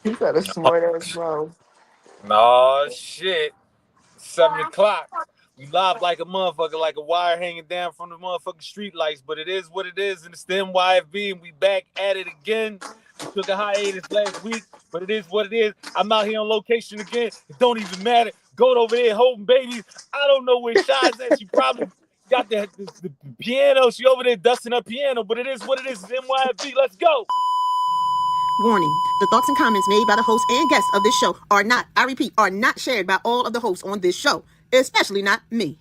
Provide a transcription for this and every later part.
You got a smart ass bro. Oh shit. 7 o'clock. We live like a motherfucker, like a wire hanging down from the motherfucking street lights. But it is what it is, and it's the NYFB, and we back at it again. We took a hiatus last week, but it is what it is. I'm out here on location again. It don't even matter. Goat over there holding babies. I don't know where Shy's at. She probably got the piano. She over there dusting her piano, but it is what it is. It's NYFB. Let's go. Warning, the thoughts and comments made by the host and guests of this show are not, I repeat, are not shared by all of the hosts on this show, especially not me.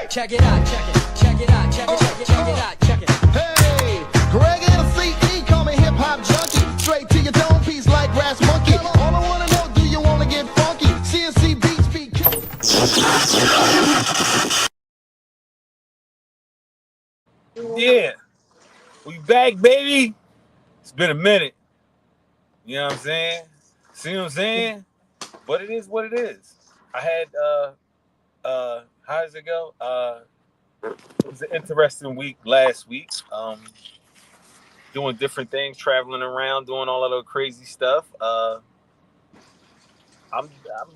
Check it out, check it out. Hey, Greg and CE, call me hip hop junkie. Straight to your dome piece like Brass Monkey. All I wanna know, do you wanna get funky? CNC beats be. Yeah, we back, baby. It's been a minute. You know what I'm saying? See what I'm saying? But it is what it is. I had how does it go? It was an interesting week last week. Doing different things, traveling around, doing all of the crazy stuff. I'm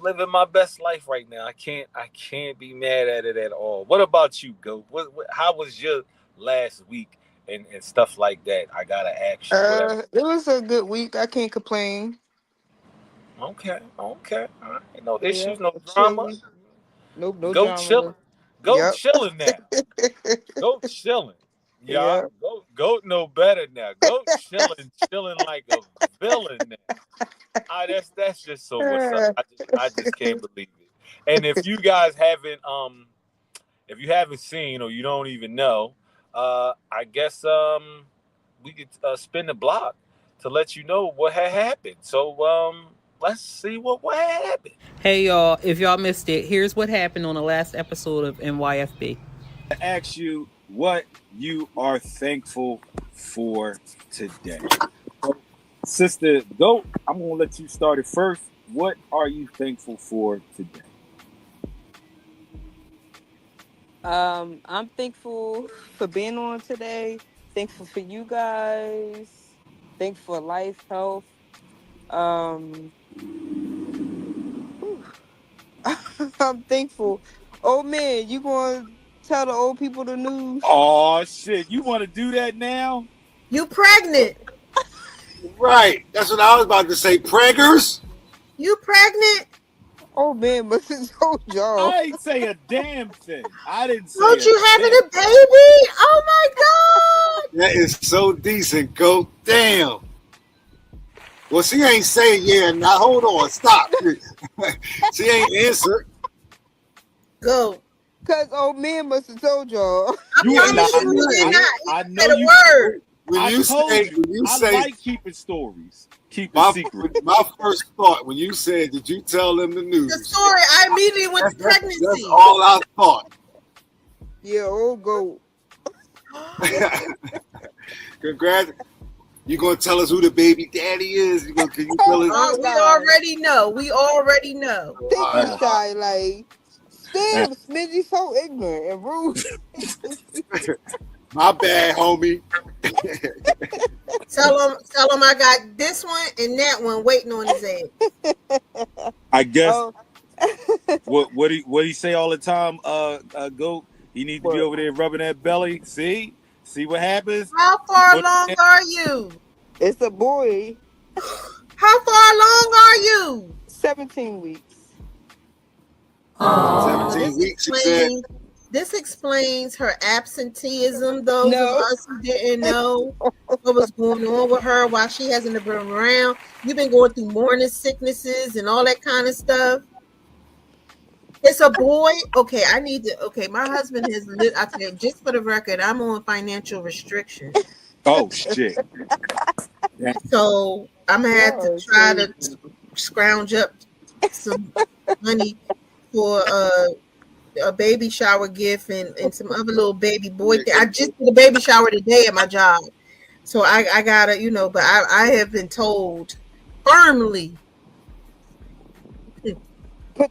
living my best life right now. I can't be mad at it at all. What about you, Go? How was your last week and stuff like that? I gotta ask you. Whatever. It was a good week. I can't complain. Okay. All right. No Yeah, issues, no drama. chilly. Nope, no Go drama. chilling. Go Yep. chilling now. Go chilling. Yeah. Yep. Go know better now. Go chilling like a villain now. That's just so what's up. I just can't believe it. And if you guys haven't if you haven't seen or you don't even know, I guess we could spin the block to let you know what had happened. So let's see what happened. Hey y'all, if y'all missed it, here's what happened on the last episode of NYFB. To ask you what you are thankful for today. So, Sister Goat, I'm going to let you start it first. What are you thankful for today? I'm thankful for being on today. Thankful for you guys. Thankful for life, health. I'm thankful. Oh man, you gonna tell the old people the news? Oh, shit. You want to do that now? You pregnant? Right. That's what I was about to say. Preggers? You pregnant? Oh man, must have told y'all. I ain't say a damn thing. I didn't say Don't you having damn. a baby? Oh my God! That is so decent, Goat. Damn. Well, she ain't saying yeah. Now, hold on. Stop. She ain't answered. Go. Cause old man must have told y'all. You I are not. promise you did not. I You know said a you. word. When I you told say, you, when you I say, like keeping stories. Keep it my, secret. my first thought when you said, "Did you tell them the news?" The story. I immediately went to pregnancy. That's all I thought. Yeah, old goat. Congrats. You gonna tell us who the baby daddy is? Can you tell us? We already know. We already know. Thank you, Shy. Like, damn, Smidgy so ignorant and rude. My bad, homie. Tell him I got this one and that one waiting on his ass. I guess Oh, what he say all the time, Goat, he needs to be over there rubbing that belly. See what happens? How far along are you? it's a boy. How far along are you? 17 weeks. 17 weeks, she said. This explains her absenteeism, those No. of us who didn't know what was going on with her while she hasn't been around. You've been going through morning sicknesses and all that kind of stuff. It's a boy. Okay, my husband has I tell you, just for the record, I'm on financial restrictions. Oh shit. So I'm gonna have to try to scrounge up some money for a baby shower gift and some other little baby boy thing. I just did a baby shower today at my job. So I gotta, but I have been told firmly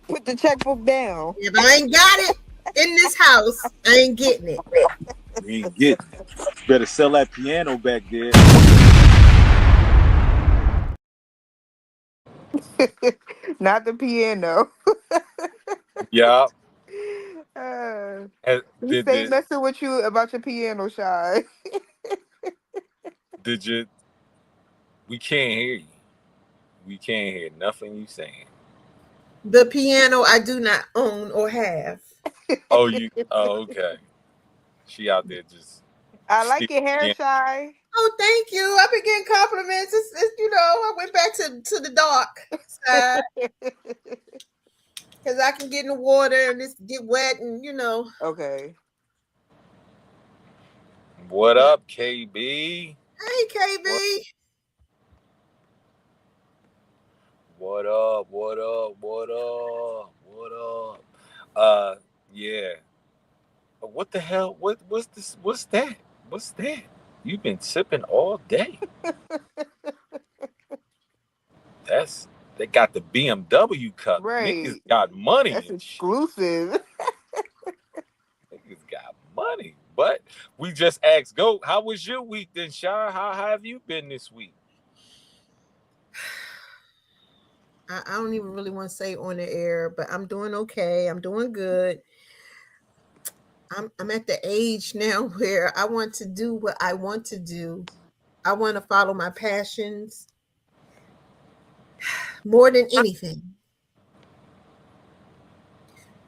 Put the checkbook down. If I ain't got it in this house, I ain't getting it. We ain't getting it. Better sell that piano back there. Not the piano. Yeah. He stay messing with you about your piano, Shy. Did you? We can't hear you. We can't hear nothing you saying. The piano I do not own or have. Oh, you? Oh, okay. She out there just. I like your hair, Shy. Oh, thank you. I've been getting compliments. It's I went back to the dark side because I can get in the water and just get wet and Okay. What up, KB? Hey, KB. What up? What up? What up? What up? Yeah. What the hell? What's this? What's that? What's that? You've been sipping all day. They got the BMW cup. Right. Niggas got money. That's exclusive. Niggas got money. But we just asked Goat, how was your week then, Shy? How have you been this week? I don't even really want to say on the air, but I'm doing okay. I'm doing good. I'm at the age now where I want to do what I want to do. I want to follow my passions more than anything.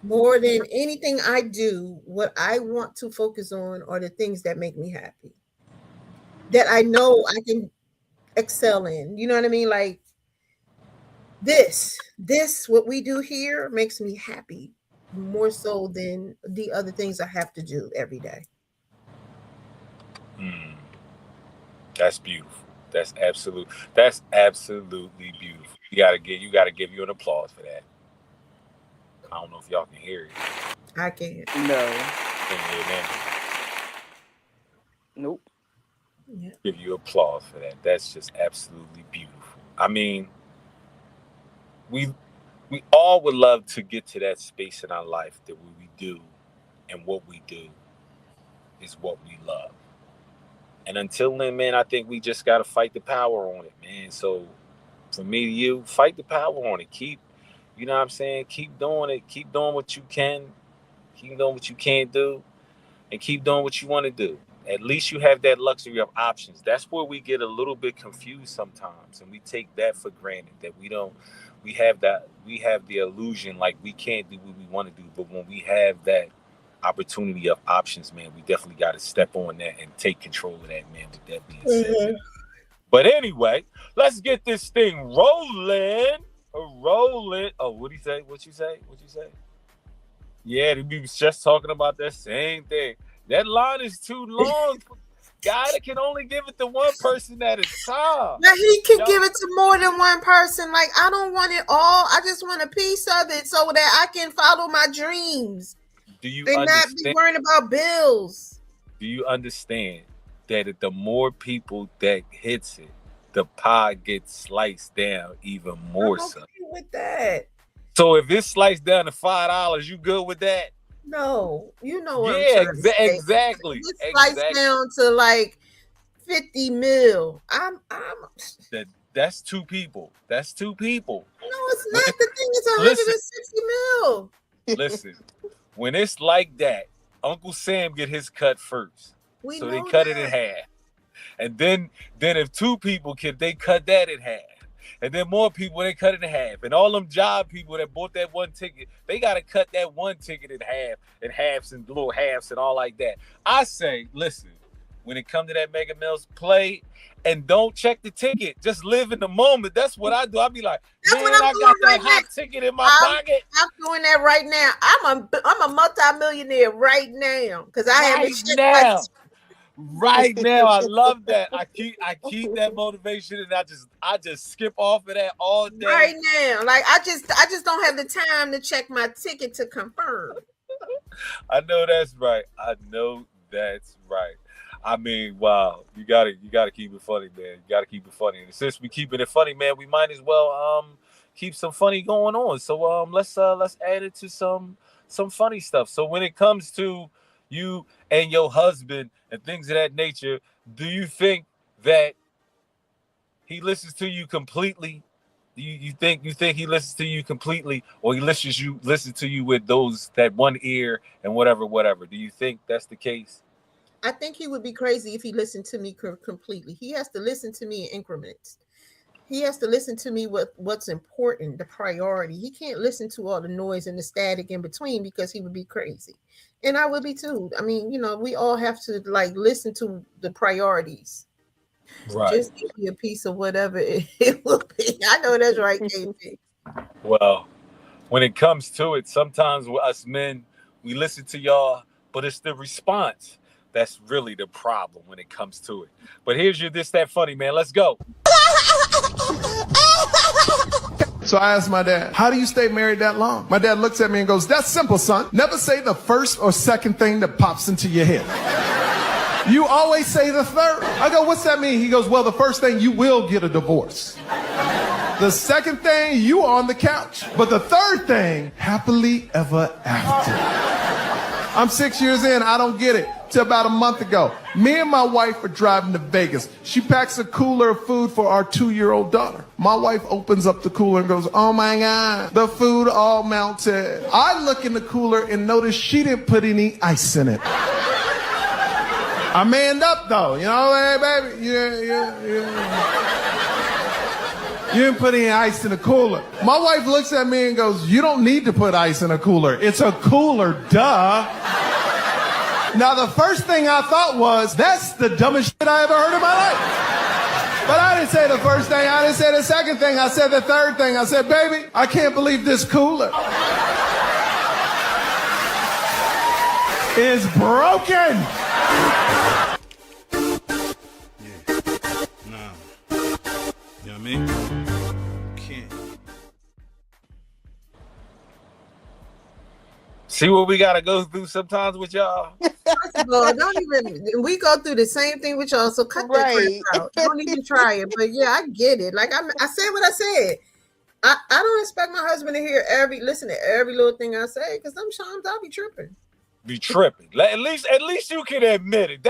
More than anything I do, what I want to focus on are the things that make me happy, that I know I can excel in. You know what I mean? Like this, what we do here makes me happy more so than the other things I have to do every day. That's beautiful. That's absolutely beautiful. You gotta give you an applause for that. I don't know if y'all can hear it. I can't. No. Can you hear that? Nope. Yeah. Give you applause for that. That's just absolutely beautiful. I mean, we all would love to get to that space in our life that what we do and what we do is what we love. And until then, man, I think we just got to fight the power on it, man. So from me to you, fight the power on it. Keep, you know what I'm saying? Keep doing it. Keep doing what you can. Keep doing what you can't do. And keep doing what you want to do. At least you have that luxury of options. That's where we get a little bit confused sometimes. And we take that for granted, that we have the illusion like we can't do what we want to do. But when we have that opportunity of options, man, we definitely got to step on that and take control of that, man, with that being said. But anyway, let's get this thing rolling. Oh, what'd he say? What you say? Yeah, we was just talking about that same thing. That line is too long for a guy that can only give it to one person at a time. Now he can give it to more than one person. Like, I don't want it all. I just want a piece of it so that I can follow my dreams. Do you and not be worrying about bills? Do you understand that the more people that hits it, the pie gets sliced down even more so? With that. So if it's sliced down to $5, you good with that? No, you know what? Yeah, exactly. It's sliced down to like 50 mil. That's two people. That's two people. No, it's not. The thing is 160 mil. Listen, when it's like that, Uncle Sam get his cut first. So they cut it in half. And then if two people they cut that in half. And then more people, they cut it in half. And all them job people that bought that one ticket, they got to cut that one ticket in halves and little halves and all like that. I say, listen, when it comes to that Mega Mills, play and don't check the ticket. Just live in the moment. That's what I do. I be like, man, I got that hot ticket in my pocket. I'm doing that right now. I'm a multi-millionaire right now because I have Right now, I love that. I keep that motivation, and I just skip off of that all day. Right now, like I just don't have the time to check my ticket to confirm. I know that's right. I mean, wow, you gotta keep it funny, man. You gotta keep it funny. And since we keeping it funny, man, we might as well keep some funny going on. So let's add it to some funny stuff. So when it comes to you and your husband and things of that nature, do you think that he listens to you completely? You think he listens to you completely, or he listens to you with that one ear and whatever? Do you think that's the case? I think he would be crazy if he listened to me completely. He has to listen to me in increments. He has to listen to me with what's important, the priority. He can't listen to all the noise and the static in between, because he would be crazy. And I would be too. I mean, we all have to like listen to the priorities. Right. Just give me a piece of whatever it will be. I know that's right, KP. Well, when it comes to it, sometimes with us men, we listen to y'all, but it's the response that's really the problem when it comes to it. But here's your This That Funny, man. Let's go. So I asked my dad, how do you stay married that long? My dad looks at me and goes, that's simple, son. Never say the first or second thing that pops into your head. You always say the third. I go, what's that mean? He goes, well, the first thing, you will get a divorce. The second thing, you on the couch. But the third thing, happily ever after. I'm 6 years in, I don't get it. Till about a month ago, me and my wife are driving to Vegas. She packs a cooler of food for our 2-year-old daughter. My wife opens up the cooler and goes, oh my God, the food all melted. I look in the cooler and notice she didn't put any ice in it. I manned up though, hey baby, yeah. You didn't put any ice in the cooler. My wife looks at me and goes, you don't need to put ice in a cooler. It's a cooler, duh. Now, the first thing I thought was, that's the dumbest shit I ever heard in my life. But I didn't say the first thing. I didn't say the second thing. I said the third thing. I said, baby, I can't believe this cooler is broken. Yeah. Nah. You know what I mean? Can't. See what we gotta go through sometimes with y'all. First of all, we go through the same thing with y'all, so cut that crap out. Don't even try it. But yeah, I get it. Like I said what I said. I don't expect my husband to listen to every little thing I say, because sometimes I'll be tripping. At least you can admit it.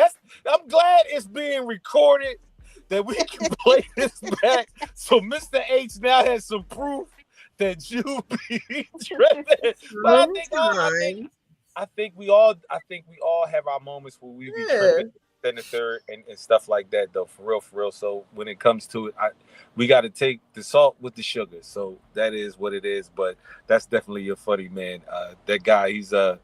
I'm glad it's being recorded, that we can play this back. So Mr. H now has some proof that you be tripping. But I think we all have our moments where we be tripping, then the third and stuff like that, though. For real. So when it comes to it, we got to take the salt with the sugar. So that is what it is. But that's definitely your funny man. That guy, he's a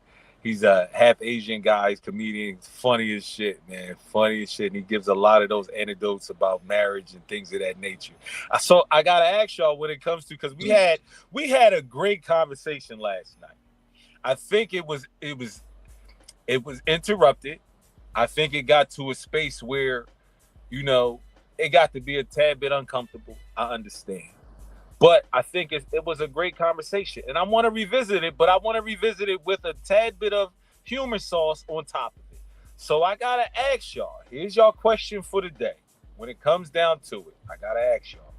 half Asian guy. He's comedian. He's funny as shit, man. Funny as shit. And he gives a lot of those anecdotes about marriage and things of that nature. So I gotta ask y'all when it comes to, because we had a great conversation last night. I think it was interrupted. I think it got to a space where, it got to be a tad bit uncomfortable. I understand. But I think it was a great conversation. And I want to revisit it, but I want to revisit it with a tad bit of humor sauce on top of it. So I got to ask y'all, here's y'all question for the day. When it comes down to it, I got to ask y'all,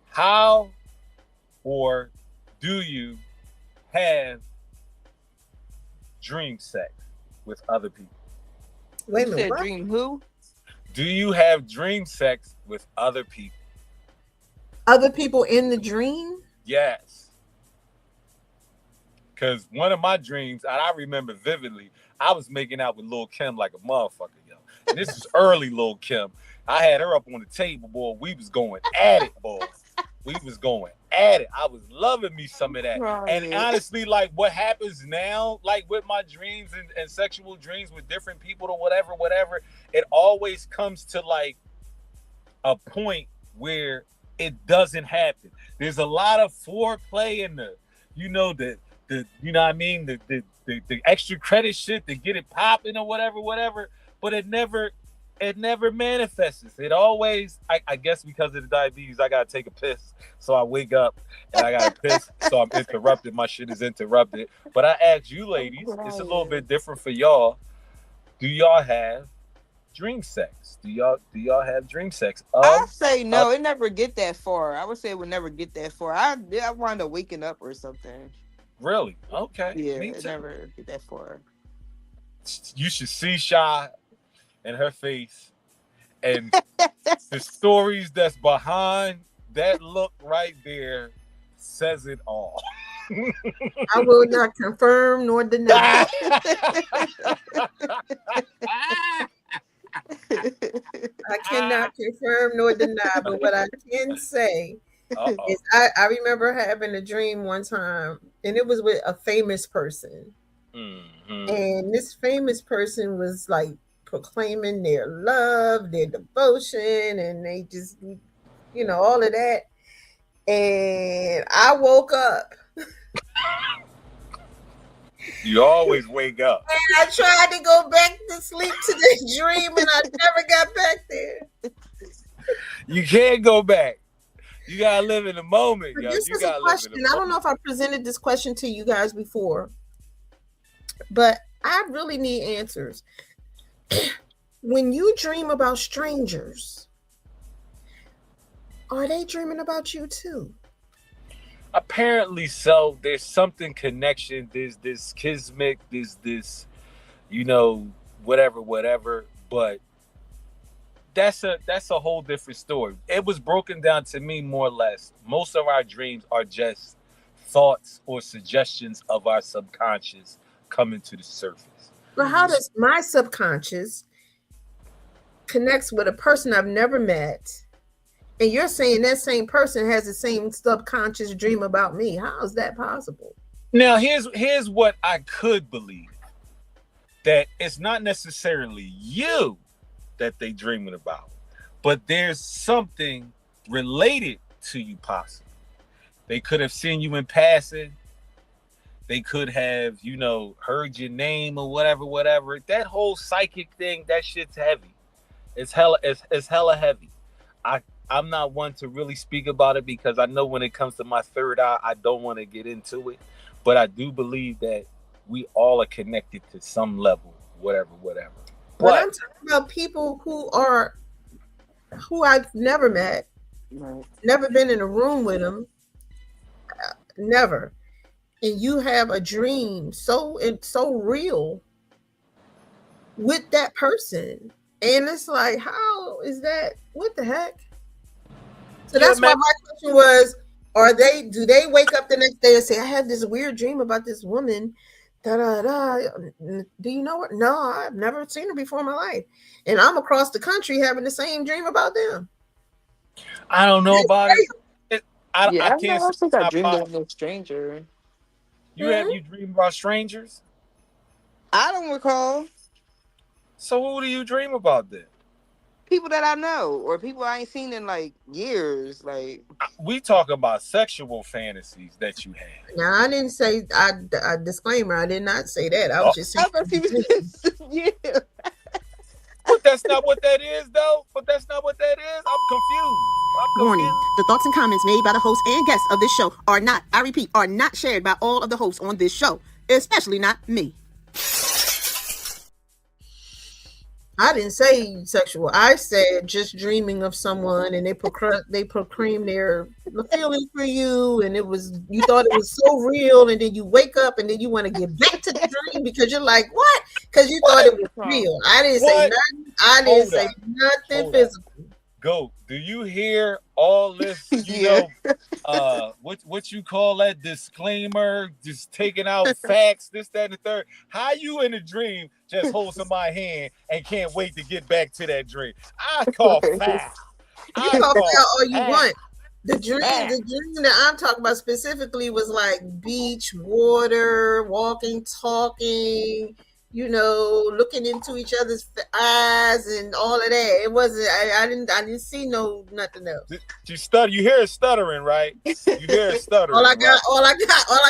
how or do you have dream sex with other people? Wait a minute, what? Dream who? Do you have dream sex with other people? Other people in the dream? Yes. Because one of my dreams, and I remember vividly, I was making out with Lil' Kim like a motherfucker, yo. And this was early Lil' Kim. I had her up on the table, boy. We was going at it, boy. We was going at it. I was loving me some of that. Right. And honestly, like what happens now, like with my dreams and sexual dreams with different people or whatever, it always comes to like a point where it doesn't happen. There's a lot of foreplay in the extra credit shit to get it popping or whatever, but it never manifests. It always, I guess because of the diabetes, I gotta take a piss. So I wake up and I gotta piss. So I'm interrupted. My shit is interrupted. But I ask you ladies, it's a little bit different for y'all. Do y'all have dream sex? Do y'all have dream sex? I say no. It never get that far. I would say it would never get that far. I wind up waking up or something. Really? Okay. Yeah, Me it too. never get that far. You should see Shy and her face and the stories that's behind that look right there says it all. I will not confirm nor deny. I cannot confirm nor deny, but what I can say is I remember having a dream one time, and it was with a famous person. Mm-hmm. And this famous person was like proclaiming their love, their devotion, and they just, you know, all of that. And I woke up. You always wake up. And I tried to go back to sleep to this dream, and I never got back there. You can't go back. You gotta live in the moment. Yo. This You is a gotta question. live in the I don't know if I presented this question to you guys before, but I really need answers. When you dream about strangers, are they dreaming about you too? Apparently so. There's something connection. There's this kismet. There's this, you know, whatever. But that's a whole different story. It was broken down to me more or less. Most of our dreams are just thoughts or suggestions of our subconscious coming to the surface. But how does my subconscious connects with a person I've never met? And you're saying that same person has the same subconscious dream about me. How is that possible? Now, here's what I could believe. That it's not necessarily you that they dreaming about, but there's something related to you possibly. They could have seen you in passing. They could have, you know, heard your name or whatever. That whole psychic thing, that shit's heavy. It's hella heavy. I'm not one to really speak about it because I know when it comes to my third eye, I don't want to get into it. But I do believe that we all are connected to some level, whatever. But I'm talking about people who I've never met, never been in a room with them, never. And you have a dream so real with that person. And it's like, how is that? What the heck? So that's why my question was, do they wake up the next day and say, I had this weird dream about this woman? Do you know her? No, I've never seen her before in my life. And I'm across the country having the same dream about them. I don't know about it. I can't. I think I dreamed of a stranger. You dream about strangers? I don't recall. So who do you dream about then? People that I know or people I ain't seen in like years. Like we talk about sexual fantasies that you have. Now I didn't say disclaimer. I did not say that. I was just saying. Yeah. But that's not what that is, though. I'm confused. Warning. The thoughts and comments made by the host and guests of this show are not, I repeat, are not shared by all of the hosts on this show, especially not me. I didn't say sexual. I said just dreaming of someone and they proclaim their feeling for you, and you thought it was so real, and then you wake up and then you want to get back to the dream because you're like, what? Because you thought it was real. I didn't say nothing. I didn't say nothing physical. Go. Do you hear all this? You know, what you call that disclaimer? Just taking out facts, this, that, and the third. How you in a dream just hold somebody's hand and can't wait to get back to that dream? I call facts. You call foul all you want. The dream that I'm talking about specifically was like beach, water, walking, talking. You know, looking into each other's eyes and all of that. It wasn't. I didn't see nothing else. You stutter. You hear it stuttering, right? You hear it stuttering. all I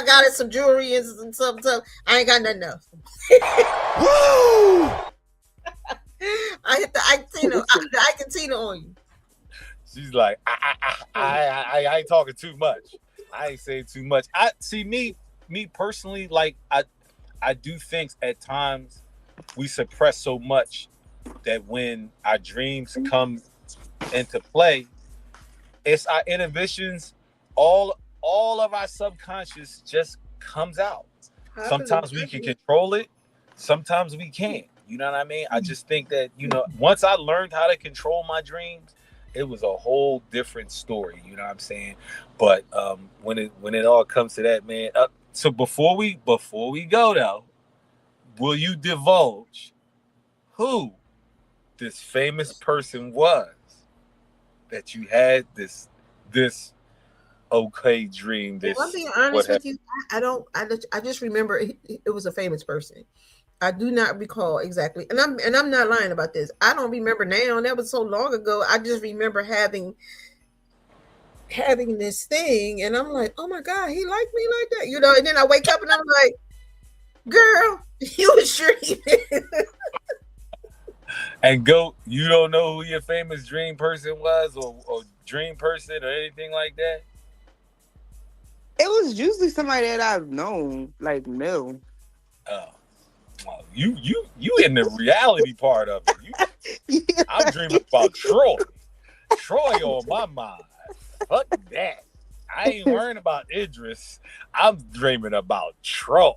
got is some jewelry and some stuff. I ain't got nothing else. I hit the Iketina on you. She's like, I ain't talking too much. I ain't saying too much. I see me personally, like I do think at times we suppress so much that when our dreams come into play, it's our inhibitions, all of our subconscious just comes out. Sometimes we can control it, sometimes we can't. You know what I mean? I just think that, once I learned how to control my dreams, it was a whole different story. You know what I'm saying? But when it all comes to that, man. So before we go though, will you divulge who this famous person was that you had this okay dream? This. Well, I'm being honest with you. I just remember it was a famous person. I do not recall exactly, and I'm not lying about this. I don't remember now. That was so long ago. I just remember having this thing, and I'm like, oh my God, he liked me like that, And then I wake up and I'm like, girl, you was sure he did. And Goat, you don't know who your famous dream person was, or dream person, or anything like that? It was usually somebody that I've known, like Mill. Oh. You in the reality part of it. Yeah. I'm dreaming about Troy. Troy on my mind. Fuck that. I ain't worrying about Idris. I'm dreaming about Troy.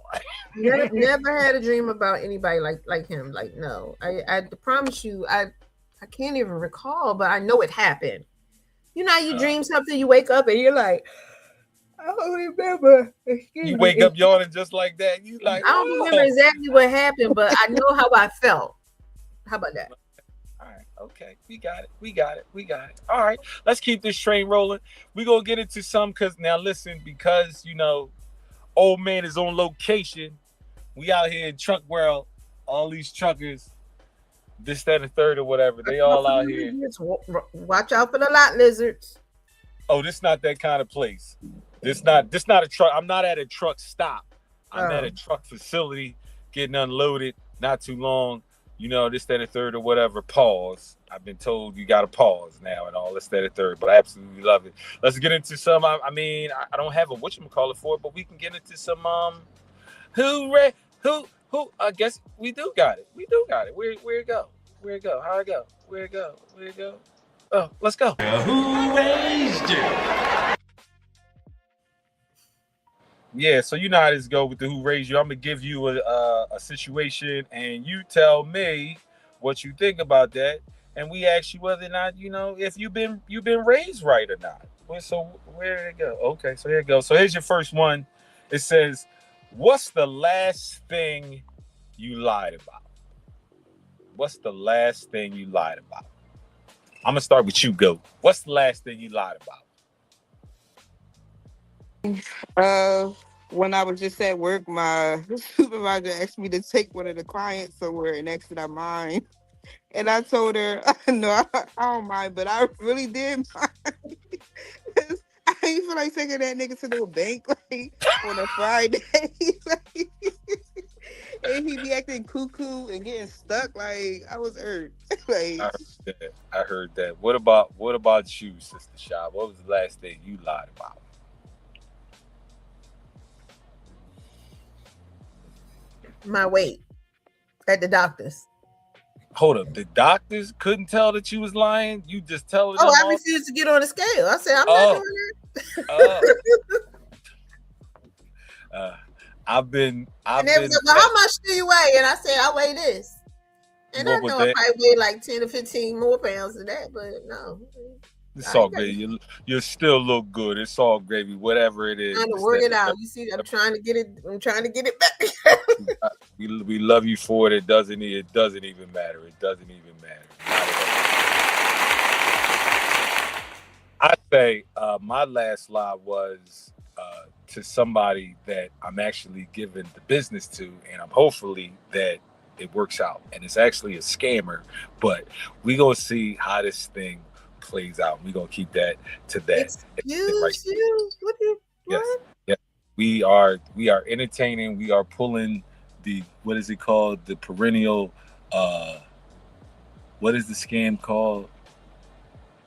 Never had a dream about anybody like him. Like, no. I promise you, I can't even recall, but I know it happened. You know how you dream something, you wake up and you're like, I don't remember. You wake up yawning just like that. You like, I don't remember exactly what happened, but I know how I felt. How about that? All right. Okay. We got it. All right. Let's keep this train rolling. We're going to get into some because old man is on location. We out here in truck world. All these truckers, this, that, and the third or whatever. They all out here. Watch out for the lot lizards. Oh, this not that kind of place. This not a truck. I'm not at a truck stop. I'm at a truck facility getting unloaded. Not too long. This, that, and third or whatever. Pause. I've been told you got to pause now and all this, that, and third. But I absolutely love it. Let's get into some. I don't have a whatchamacallit for it, but we can get into some. Who? I guess we do got it. Where it go? How it go? Where it go? Oh, let's go. Who raised you? Yeah, so you know how this go with the who raised you. I'm gonna give you a situation, and you tell me what you think about that, and we ask you whether or not if you've been raised right or not. So where did it go? Okay, so here it goes. So here's your first one. It says, "What's the last thing you lied about?" What's the last thing you lied about? I'm gonna start with you, Go. What's the last thing you lied about? When I was just at work, my supervisor asked me to take one of the clients somewhere next to that mine. And I told her, no, I don't mind, but I really did mind. I didn't feel like taking that nigga to the bank on a Friday. And he be acting cuckoo and getting stuck. I was hurt. I heard that. What about you, Sister Sha? What was the last thing you lied about? My weight at the doctor's. Hold up, the doctors couldn't tell that you was lying? You just tell them? Oh, I refused to get on the scale. I said, I'm not doing that. I've been. Well, how much do you weigh? And I said, I weigh this. And I know I probably weigh like 10 or 15 more pounds than that, but no. It's all good. You still look good. It's all gravy, whatever it is. I'm trying to work it out. You see, I'm trying to get it back. we love you for it. It doesn't even matter. It doesn't even matter. I say my last lie was to somebody that I'm actually giving the business to, and I'm hopefully that it works out. And it's actually a scammer, but we gonna see how this thing plays out. We're gonna keep that to that. Excuse you? Yes. We are entertaining. We are pulling the, what is it called? The perennial what is the scam called?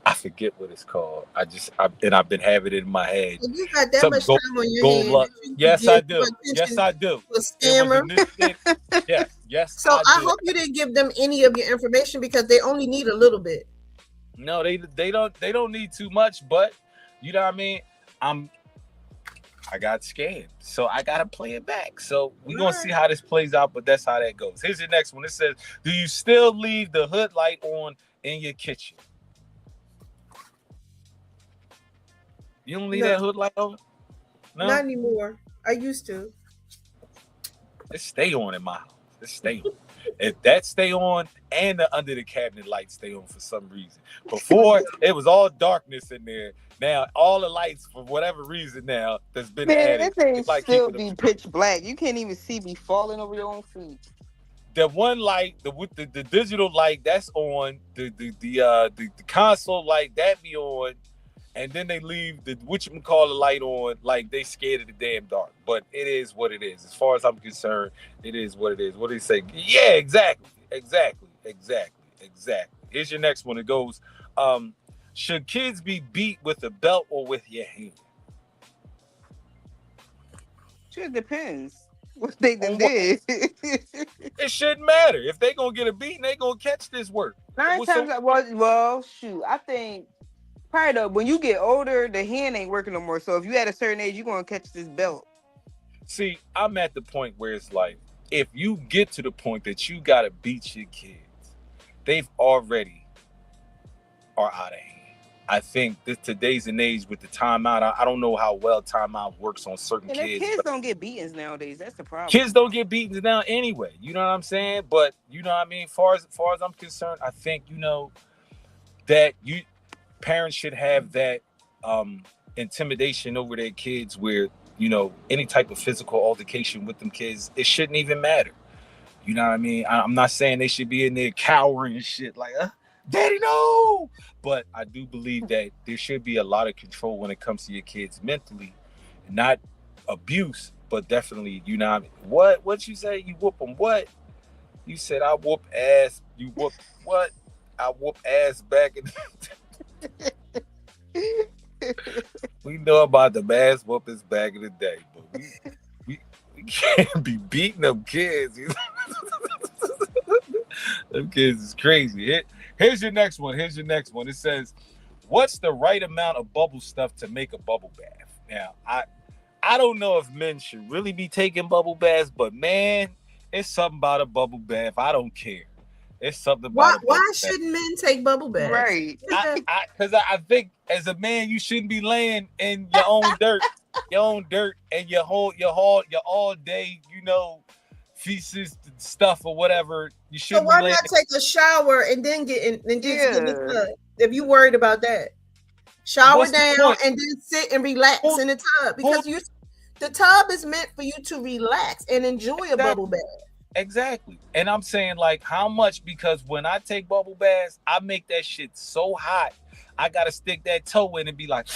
I forget what it's called. I've been having it in my head. You got that much time on your hands. Yes, I do. Yes, I do. A scammer. Yes, Yes, So I do. hope you didn't give them any of your information because they only need a little bit. No, they don't need too much, but you know what I mean? I got scammed, so I gotta play it back. So we're gonna see how this plays out, but that's how that goes. Here's your next one. It says, do you still leave the hood light on in your kitchen? You don't leave that hood light on? No? Not anymore. I used to. It stay on in my house. It stay on. If that stay on and the under the cabinet lights stay on for some reason. Before it was all darkness in there. Now all the lights for whatever reason now that's been Man, added. that thing It's like still keeping be pitch black. You can't even see me falling over your own feet. the one light, the digital light that's on, the console light that be on, and then they leave the whatchamacallit light on, like they scared of the damn dark. But it is what it is. As far as I'm concerned, it is what it is. What do they say? Yeah, exactly. Here's your next one. It goes, should kids be beat with a belt or with your hand? Sure depends what they done did. It shouldn't matter. If they gonna get a beating, they gonna catch this work. Nine times, well, shoot, I think probably though, when you get older, the hand ain't working no more. So if you at a certain age, you're gonna catch this belt. See, I'm at the point where it's like, if you get to the point that you gotta beat your kids, they've already are out of hand. I think today's an age with the timeout. I don't know how well timeout works on certain And kids. kids don't get beatings nowadays. That's the problem. Kids don't get beatings now anyway. You know what I'm saying? But you know what I mean? Far as I'm concerned, I think, that parents should have that intimidation over their kids where, any type of physical altercation with them kids, it shouldn't even matter. You know what I mean? I'm not saying they should be in there cowering and shit like, Daddy, no. But I do believe that there should be a lot of control when it comes to your kids mentally, not abuse, but definitely, what you say? You whoop them what? You said I whoop ass. You whoop what? I whoop ass back in. We know about the ass whoopings back in the day, but we can't be beating them kids. Them kids is crazy. Here's your next one. It says, what's the right amount of bubble stuff to make a bubble bath? Now, I don't know if men should really be taking bubble baths, but man, it's something about a bubble bath. I don't care. It's something about why shouldn't men take bubble baths? Right. Because I think as a man, you shouldn't be laying in your own dirt, and your all day, feces stuff or whatever. You shouldn't. So why not take a shower and then get in and just get in the tub if you worried about that? Shower down and then sit and relax in the tub because the tub is meant for you to relax and enjoy a bubble bath. Exactly. And I'm saying, like, how much? Because when I take bubble baths, I make that shit so hot. I gotta stick that toe in and be like,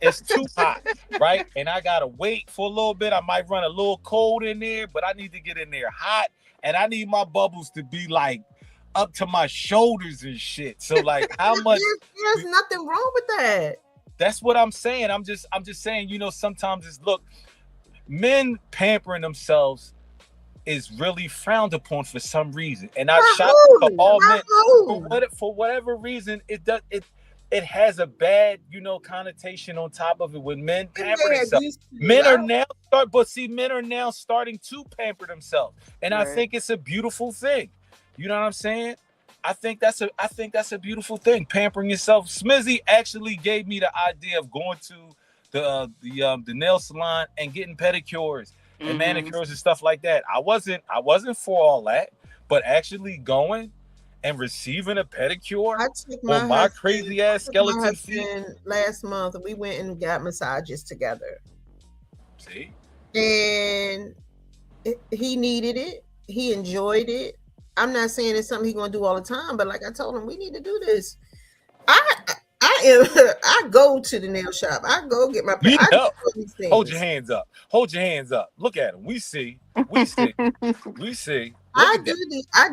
it's too hot, right? And I gotta wait for a little bit. I might run a little cold in there, but I need to get in there hot, and I need my bubbles to be like up to my shoulders and shit. So, like, how much? There's nothing wrong with that. That's what I'm saying. I'm just saying, sometimes it's men pampering themselves is really frowned upon for some reason, and I shout to all men for whatever reason. It has a bad, connotation on top of it when men pamper themselves. Men are now starting to pamper themselves, and I think it's a beautiful thing. You know what I'm saying? I think that's a beautiful thing, pampering yourself. Smizzy actually gave me the idea of going to the nail salon and getting pedicures and manicures and stuff like that. I wasn't for all that, but actually going and receiving a pedicure on my crazy ass skeleton feet. Last month, we went and got massages together. See? And he needed it. He enjoyed it. I'm not saying it's something he's gonna do all the time, but like I told him, we need to do this. I go to the nail shop. I go get my. Hold your hands up. Look at them. We see. I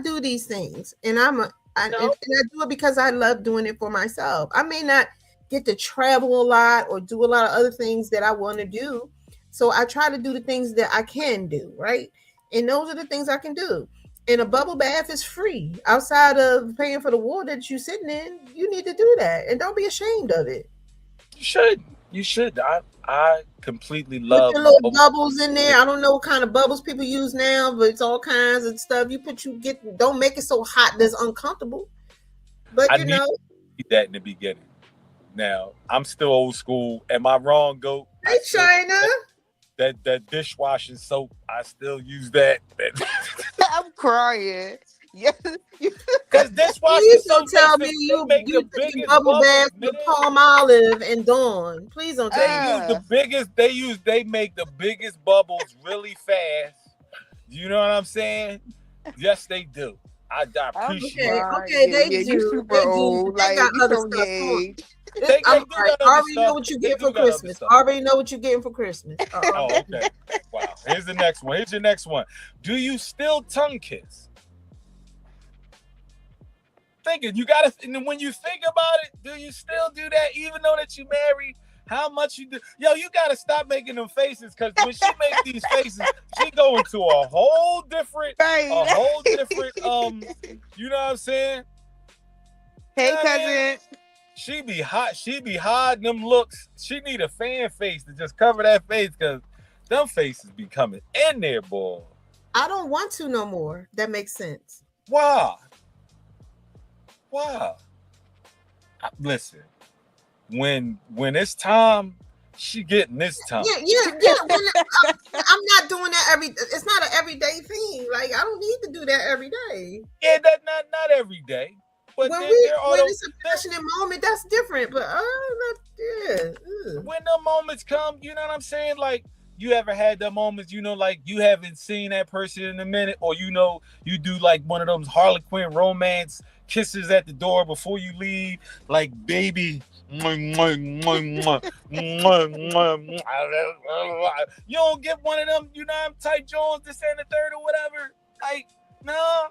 do these things, and I do it because I love doing it for myself. I may not get to travel a lot or do a lot of other things that I want to do, so I try to do the things that I can do, right? And those are the things I can do. And a bubble bath is free. Outside of paying for the water that you're sitting in, you need to do that. And don't be ashamed of it. You should. You should. I completely Put love your little bubble. bubbles in there. I don't know what kind of bubbles people use now, but it's all kinds of stuff. Don't make it so hot that's uncomfortable. But I you need know, that in the beginning. Now, I'm still old school. Am I wrong, Goat? hey China. That dishwashing soap, I still use that. I'm crying. Yeah. Because dishwashing Please soap don't tell me makes you make the taking biggest bubble baths bubbles, with man. Palm Olive and Dawn. Please don't tell me. They use the biggest. They make the biggest bubbles really fast. You know what I'm saying? Yes, they do. I appreciate it. Okay, they yeah, do. You super They do. old. They like got you other from stuff. your Come on. age. They I'm do sorry. got I other already know stuff. what you They get do for got other Christmas. stuff. I already know what you're getting for Christmas. Oh, okay. Wow. Here's the next one. Here's your next one. Do you still tongue kiss? Thinking you gotta, and when you think about it, do you still do that even though that you married? How much you do? Yo, you gotta stop making them faces, because when she makes these faces, she go into a whole different, you know what I'm saying? Hey, You know what I mean? cousin. She be hot. She be hiding them looks. She need a fan face to just cover that face, because them faces be coming in there, boy. I don't want to no more. That makes sense. Why? Why? Listen, when it's time, she getting this time. Yeah. I'm not doing that every. It's not an everyday thing. Like I don't need to do that every day. Yeah, that not every day. But When there are when those, it's a passionate moment, that's different. But when the moments come, you know what I'm saying? Like, you ever had the moments, you know, like you haven't seen that person in a minute, or you know, you do like one of those Harlequin romance kisses at the door before you leave, like baby. You don't get one of them, you know, I'm tight Jones, this and the third or whatever. Like, no.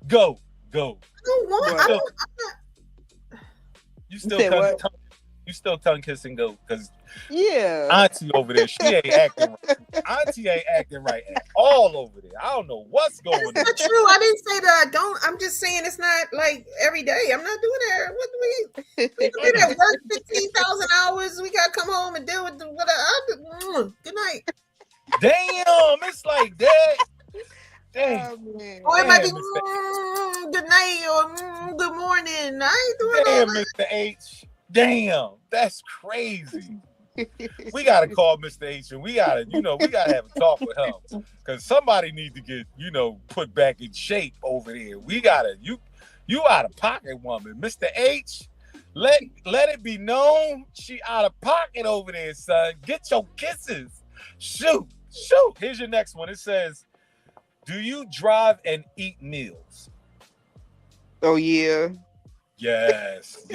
Go. You still tongue kissing Go, because Auntie over there, she ain't acting right. Auntie ain't acting right at all over there. I don't know what's going on. That's not true. I didn't say that I don't. I'm just saying it's not like every day. I'm not doing that. What do we do that work 15,000 hours? We gotta come home and deal with whatever. Good night. Damn, it's like that. Damn. Or it might be good night or good morning. I ain't doing Damn, that. Mr. H. Damn, that's crazy. We gotta call Mr. H and we gotta have a talk with him, because somebody needs to get, put back in shape over there. We gotta, you out of pocket, woman. Mr. H, let it be known she out of pocket over there, son. Get your kisses. Shoot. Here's your next one. It says, do you drive and eat meals? Oh yeah. Yes.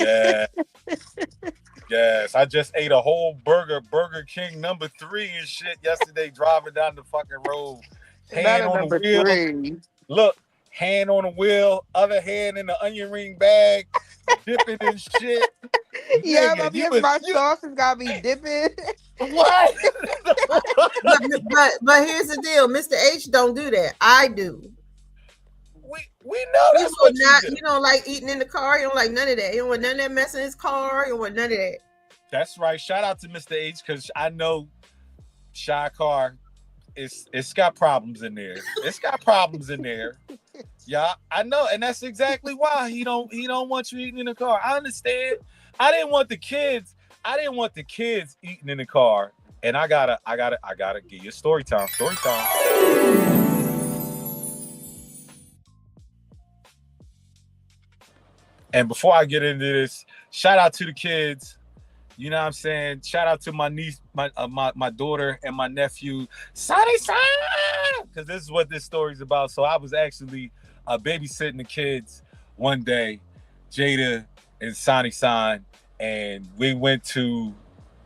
I just ate a whole Burger King number 3 and shit yesterday, driving down the fucking road. Hand on the wheel. 3. Look, hand on the wheel, other hand in the onion ring bag, dipping in shit. Yeah, Nigga, my sauce has got me dipping. What? but here's the deal. Mr. H don't do that. I do. We know that's what you do. You don't like eating in the car. You don't like none of that. You don't want none of that mess in his car. You don't want none of that. That's right. Shout out to Mr. H, because I know Shy Car, it's got problems in there. It's got problems in there. Yeah, I know, and that's exactly why he don't want you eating in the car. I understand. I didn't want the kids eating in the car, and I gotta give you story time. And before I get into this, shout out to the kids. You know what I'm saying? Shout out to my niece, my daughter, and my nephew, Sonny, because this is what this story's about. So I was actually babysitting the kids one day, Jada and Sonny, and we went to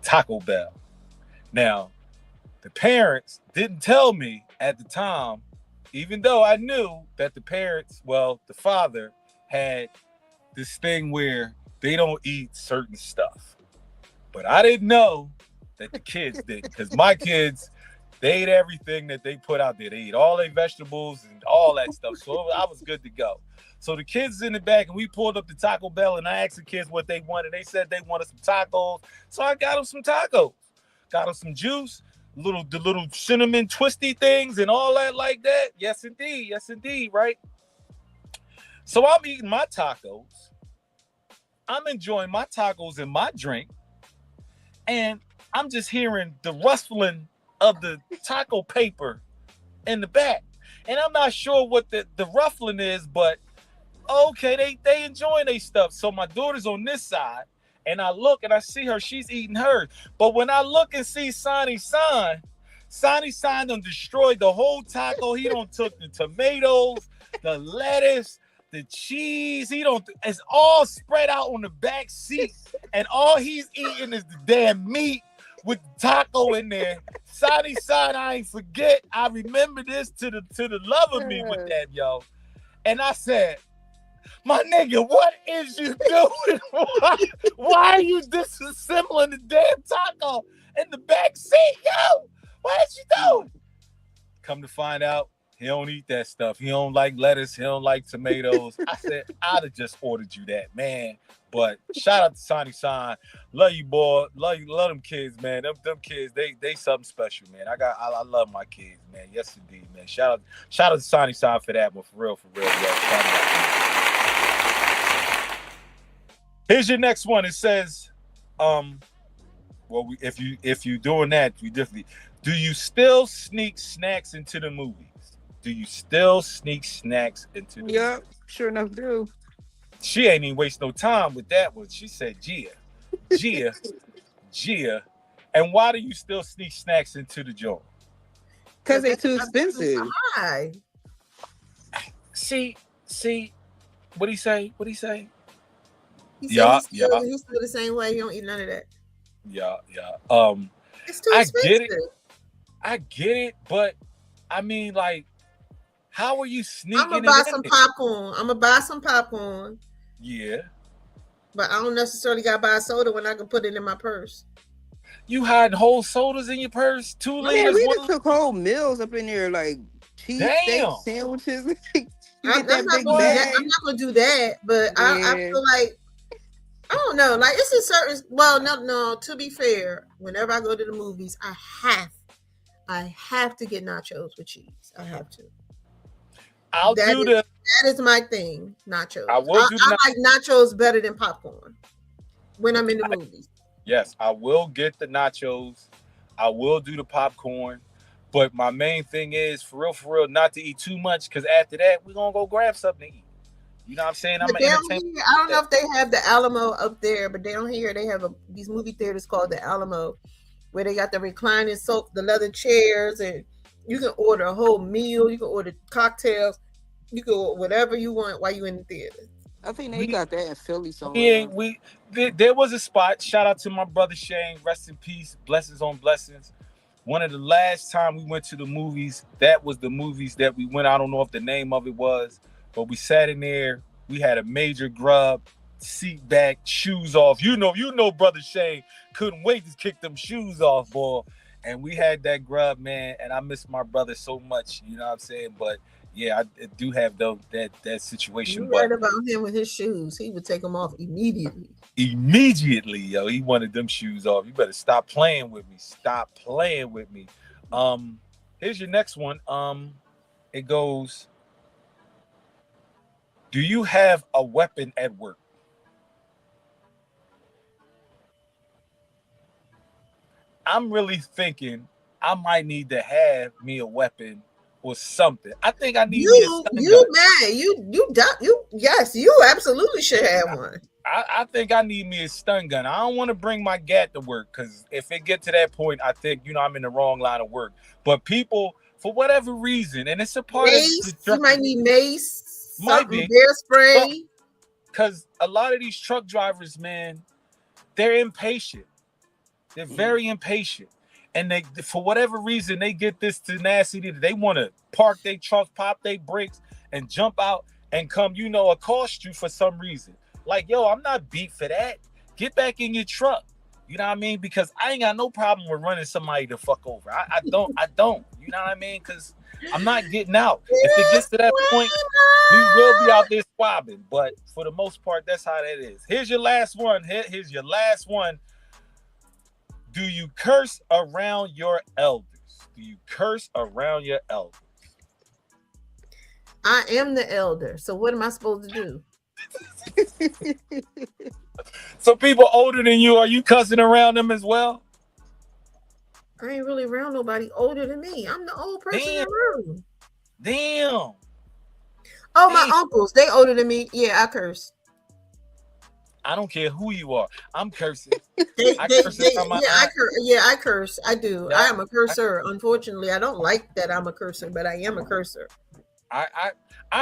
Taco Bell. Now, the parents didn't tell me at the time, even though I knew that the father had this thing where they don't eat certain stuff. But I didn't know that the kids did, because my kids They ate everything that they put out there. They ate all their vegetables and all that stuff. So I was good to go. So the kids in the back, and we pulled up to Taco Bell, and I asked the kids what they wanted. They said they wanted some tacos. So I got them some tacos. Got them some juice, the little cinnamon twisty things and all that like that. Yes, indeed, right? So I'm eating my tacos. I'm enjoying my tacos and my drink. And I'm just hearing the rustling of the taco paper in the back. And I'm not sure what the ruffling is, but okay, they enjoying their stuff. So my daughter's on this side, and I look and I see her, she's eating hers. But when I look and see Sonny Son done destroyed the whole taco. He done took the tomatoes, the lettuce, the cheese. It's all spread out on the back seat, and all he's eating is the damn meat with the taco in there. Sonny Son, I ain't forget. I remember this to the love of me with that, yo. And I said, my nigga, what is you doing? Why are you disassembling the damn taco in the back seat, yo? What is you doing? Come to find out, he don't eat that stuff. He don't like lettuce. He don't like tomatoes. I said, I'd have just ordered you that, man. But shout out to Sonny Son. Love you, boy. Love them kids, man. Them kids, they something special, man. I love my kids, man. Yes, indeed, man. Shout out to Sonny Son for that one, for real, yo. Here's your next one. It says, if you doing that, we definitely. Do you still sneak snacks into the movies? Yep, sure enough do. She ain't even waste no time with that one. She said, Gia. And why do you still sneak snacks into the joint? Because they're too expensive. Hi. See, what he say? He said he's still the same way. He don't eat none of that. Yeah. It's too expensive. I get it, but I mean, like, how are you sneaking? I'm gonna buy some popcorn. Yeah. But I don't necessarily gotta buy a soda when I can put it in my purse. You hiding whole sodas in your purse? 2 liters? Man, we just took whole meals up in there, like cheesesteak sandwiches. I'm not gonna do that, but I feel like, I don't know, like it's a certain. Well, no. To be fair, whenever I go to the movies, I have to get nachos with cheese. I have to. That is my thing. Nachos. I like nachos better than popcorn when I'm in the movies. Yes, I will get the nachos. I will do the popcorn. But my main thing is, for real, not to eat too much, because after that, we're going to go grab something to eat. You know what I'm saying? I don't know if they have the Alamo up there, but down here, they have these movie theaters called the Alamo, where they got the reclining the leather chairs, and you can order a whole meal. You can order cocktails. You can order whatever you want while you're in the theater. I think they got that in Philly somewhere. There was a spot. Shout out to my brother Shane. Rest in peace. Blessings on blessings. One of the last time we went to the movies, that was the movies that we went. I don't know if the name of it was, but we sat in there. We had a major grub, seat back, shoes off. You know, brother Shane couldn't wait to kick them shoes off, boy. And we had that grub, man. And I miss my brother so much. You know what I'm saying? But yeah, I do have that situation. You read about him with his shoes. He would take them off immediately. Yo. He wanted them shoes off. You better stop playing with me. Here's your next one. It goes, do you have a weapon at work? I'm really thinking I might need to have me a weapon or something. I think I need yes, you absolutely should have one. I think I need me a stun gun. I don't want to bring my gat to work, because if it get to that point, I think, I'm in the wrong line of work. But people, for whatever reason, and it's a part mace, of you might need mace, might be bear spray. Because a lot of these truck drivers, man, they're impatient. They're very impatient. And they, for whatever reason, they get this tenacity that they want to park their trucks, pop their brakes, and jump out and come, accost you for some reason. Like, yo, I'm not beat for that. Get back in your truck. You know what I mean? Because I ain't got no problem with running somebody the fuck over. I don't. You know what I mean? Because I'm not getting out. If it gets to that point, we will be out there swabbing. But for the most part, that's how that is. Here's your last one. Here's your last one. Do you curse around your elders? Do you curse around your elders? I am the elder, so what am I supposed to do? So people older than you, are you cussing around them as well? I ain't really around nobody older than me. I'm the old person in the room. Damn. Oh, my uncles, they older than me. Yeah, I curse. I don't care who you are. I'm cursing. I curse. I do. I am a cursor. Unfortunately, I don't like that I'm a cursor, but I am a cursor. I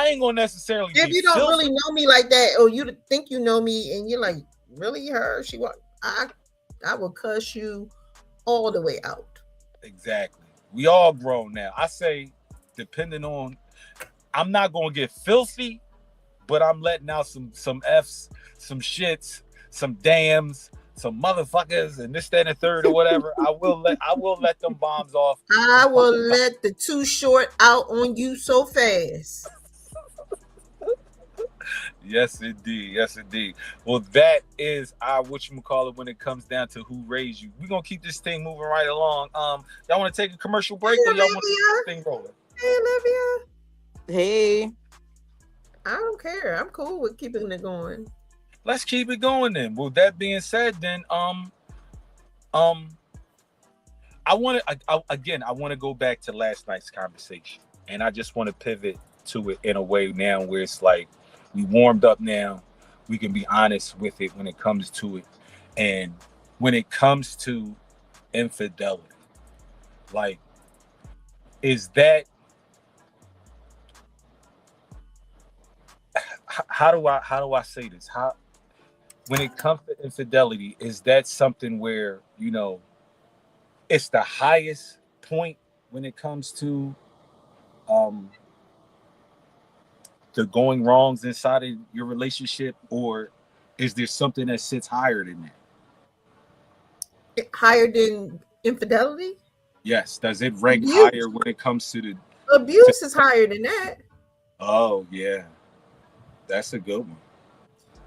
ain't gonna necessarily. If you don't really know me like that, or you think you know me, and you're like, really her? I will cuss you all the way out. Exactly. We all grown now. I say, depending on, I'm not gonna get filthy, but I'm letting out some F's, some shits, some dams, some motherfuckers, and this, that, and the third, or whatever. I will let them bombs off. I will let the Too Short out on you so fast. Yes, indeed. Yes, indeed. Well, that is our whatchamacallit when it comes down to who raised you. We're gonna keep this thing moving right along. Y'all want to take a commercial break, or y'all want to keep this thing rolling? Hey, Olivia. Hey. I don't care. I'm cool with keeping it going. Let's keep it going then. Well, that being said, then I want to go back to last night's conversation, and I just want to pivot to it in a way now where it's like we warmed up now. We can be honest with it when it comes to it. And when it comes to infidelity, like, is that, how do I say this? When it comes to infidelity, is that something where, you know, it's the highest point when it comes to the going wrongs inside of your relationship, or is there something that sits higher than that? Higher than infidelity? Yes. Does it rank higher when it comes to the abuse? Is higher than that. Oh yeah, that's a good one.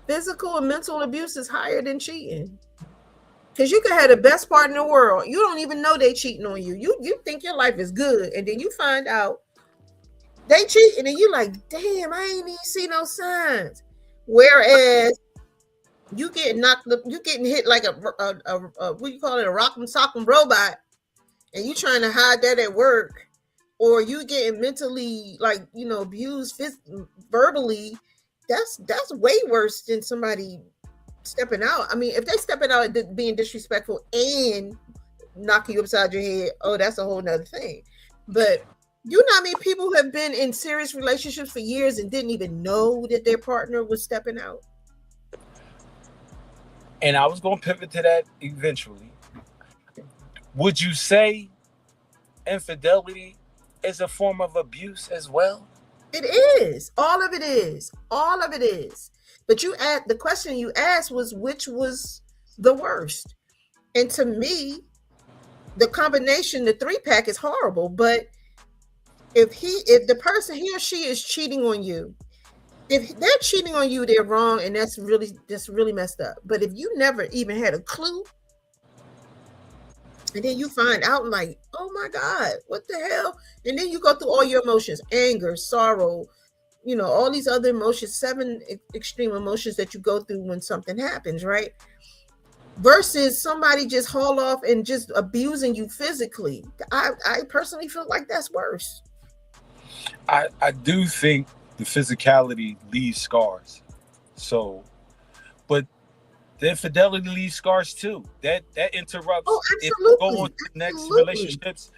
Physical and mental abuse is higher than cheating. Because you can have the best partner in the world. You don't even know they cheating on you. You think your life is good, and then you find out they cheating, and you're like, damn, I ain't even see no signs. Whereas you get knocked up, you getting hit like a what do you call it, a rock'em sock'em robot, and you trying to hide that at work, or you getting mentally, like, you know, abused verbally. That's way worse than somebody stepping out. I mean, if they stepping out and being disrespectful and knocking you upside your head, oh, that's a whole nother thing. But you know how many people have been in serious relationships for years and didn't even know that their partner was stepping out? And I was going to pivot to that eventually. Would you say infidelity is a form of abuse as well? It is. All of it is. All of it is. But the question you asked was, which was the worst? And to me, the combination, the 3-pack is horrible. But if the person, he or she, is cheating on you, if they're cheating on you, they're wrong, and that's really messed up. But if you never even had a clue, and then you find out, like, oh my God, what the hell? And then you go through all your emotions, anger, sorrow, you know, all these other emotions, 7 extreme emotions that you go through when something happens, right? Versus somebody just haul off and just abusing you physically. I personally feel like that's worse. I do think the physicality leaves scars. So, but the infidelity leaves scars too. That interrupts. Oh, if absolutely. you go on to the next relationships,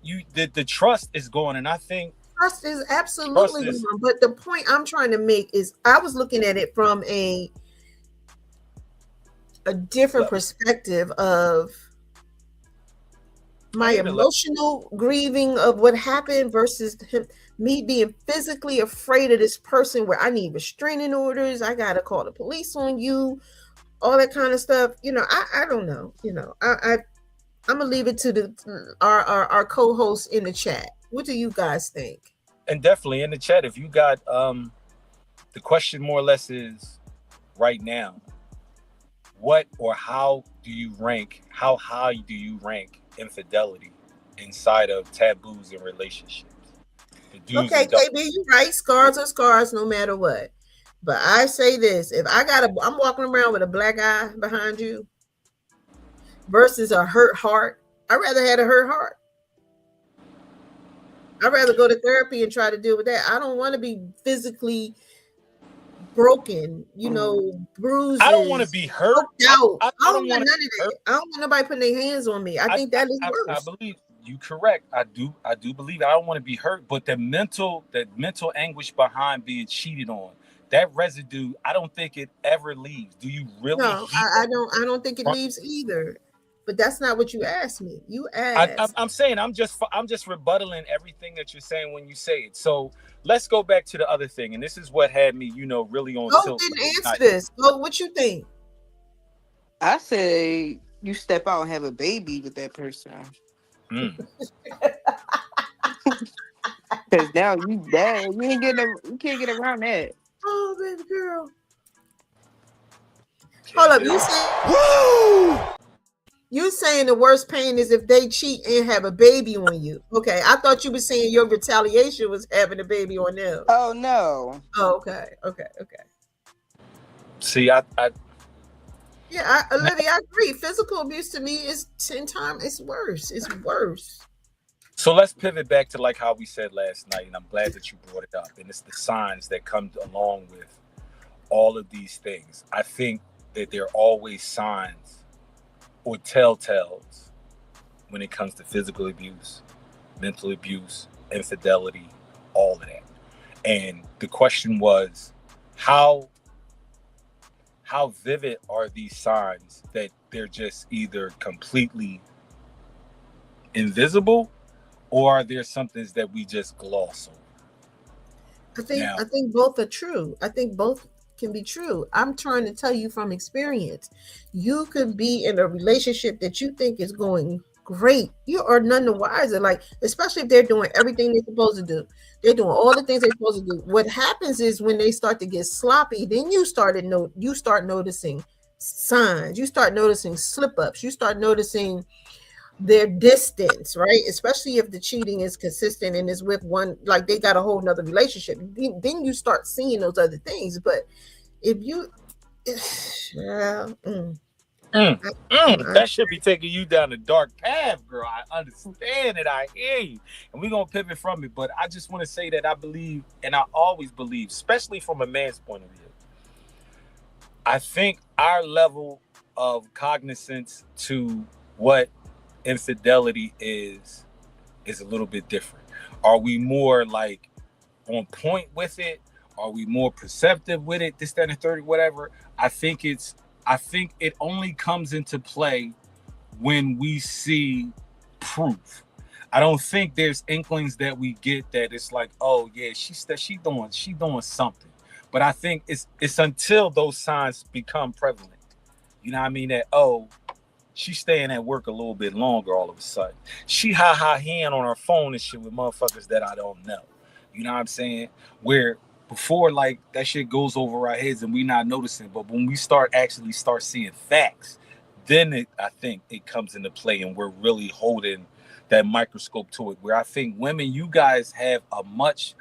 the trust is gone. And I think trust is absolutely gone. But the point I'm trying to make is, I was looking at it from a different perspective of my emotional grieving of what happened versus me being physically afraid of this person, where I need restraining orders. I gotta call the police on you. all that kind of stuff. I don't know. I'm gonna leave it to our co-hosts in the chat. What do you guys think? And definitely in the chat, if you got the question more or less is right now, what or how do you rank? How high do you rank infidelity inside of taboos and relationships? Okay, KB, you're right. Scars are scars, no matter what. But I say this: if I'm walking around with a black eye behind you versus a hurt heart, I'd rather have a hurt heart. I'd rather go to therapy and try to deal with that. I don't want to be physically broken, bruises. I don't want to be hurt. Out. I don't want none of that. I don't want nobody putting their hands on me. I think that is worse. I believe you correct. I do believe I don't want to be hurt, but the mental anguish behind being cheated on, that residue, I don't think it ever leaves. Do you really? No, I don't think it leaves either. But that's not what you asked me. You asked. I'm saying I'm just rebuttaling everything that you're saying when you say it. So let's go back to the other thing, and this is what had me, really on tilt. Didn't answer this. What you think? I say you step out and have a baby with that person. Because now you dead. You can't get around that. Oh, baby girl. Hold up. You saying the worst pain is if they cheat and have a baby on you. Okay. I thought you were saying your retaliation was having a baby on them. Oh, no. Oh, okay. See, Yeah, Olivia, I agree. Physical abuse to me is 10 times. It's worse. It's worse. So let's pivot back to like how we said last night, and I'm glad that you brought it up. And it's the signs that come along with all of these things. I think that there are always signs or telltales when it comes to physical abuse, mental abuse, infidelity, all of that. And the question was, how vivid are these signs that they're just either completely invisible, or are there some things that we just gloss over? I think both are true. I think both can be true. I'm trying to tell you from experience. You could be in a relationship that you think is going great. You are none the wiser. Like, especially if they're doing everything they're supposed to do. They're doing all the things they're supposed to do. What happens is when they start to get sloppy, then you start noticing signs. You start noticing slip-ups. You start noticing their distance, right? Especially if the cheating is consistent and is with one, like they got a whole nother relationship. Then you start seeing those other things. But if you that should be taking you down the dark path, girl. I understand it. I hear you. And we're going to pivot from it. But I just want to say that I believe, and I always believe, especially from a man's point of view, I think our level of cognizance to what infidelity is a little bit different. Are we more like on point with it? Are we more perceptive with it? This, that, and the 30, whatever. I think it only comes into play when we see proof. I don't think there's inklings that we get that it's like, oh yeah, she's doing something. But I think it's until those signs become prevalent. You know what I mean? That, oh, she's staying at work a little bit longer all of a sudden. She hand on her phone and shit with motherfuckers that I don't know. You know what I'm saying? Where before, like, that shit goes over our heads and we not noticing. But when we start seeing facts, then I think it comes into play and we're really holding that microscope to it. Where I think women, you guys have a much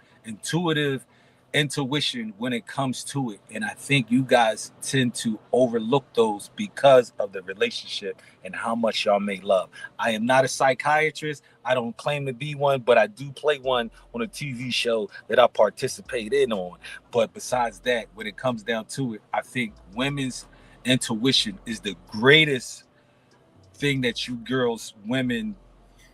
intuition when it comes to it, and I think you guys tend to overlook those because of the relationship and how much y'all may love. I am not a psychiatrist. I don't claim to be one, but I do play one on a TV show that I participate in on. But besides that, when it comes down to it, I think women's intuition is the greatest thing that you girls, women,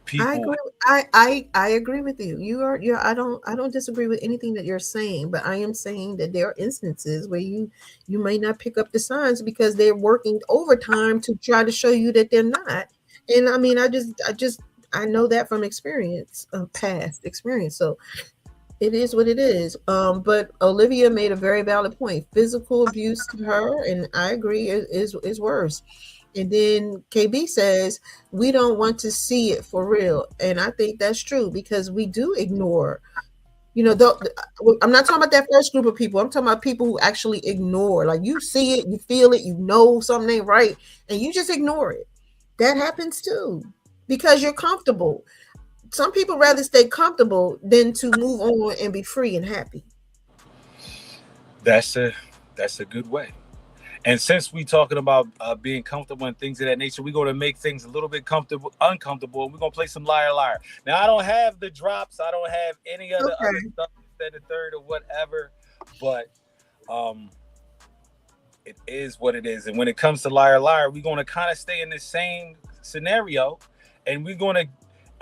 people. I agree with you. I don't disagree with anything that you're saying, but I am saying that there are instances where you may not pick up the signs because they're working overtime to try to show you that they're not. And I mean, I know that from experience, past experience. So It is what it is. But Olivia made a very valid point. Physical abuse to her, and I agree, is worse. And then KB says we don't want to see it for real, and I think that's true because we do ignore. I'm not talking about that first group of people. I'm talking about people who actually ignore. Like you see it, you feel it, you know something ain't right, and you just ignore it. That happens too because you're comfortable. Some people rather stay comfortable than to move on and be free and happy. That's a good way. And since we talking about being comfortable and things of that nature, we're going to make things a little bit uncomfortable. We're going to play some liar, liar. Now, I don't have the drops. I don't have any other stuff, the third or whatever. But it is what it is. And when it comes to liar, liar, we're going to kind of stay in the same scenario. And we're going to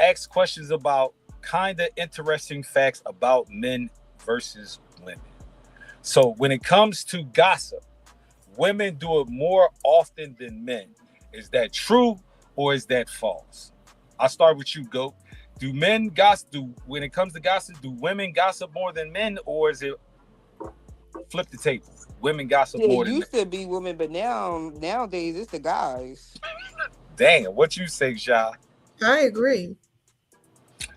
ask questions about kind of interesting facts about men versus women. So when it comes to gossip, women do it more often than men. Is that true or is that false? I'll start with you, Goat. Do men gossip? When it comes to gossip, do women gossip more than men, or is it flip the table? Women gossip more than men. It used to be women, but nowadays it's the guys. Damn, what you say, Sha? I agree.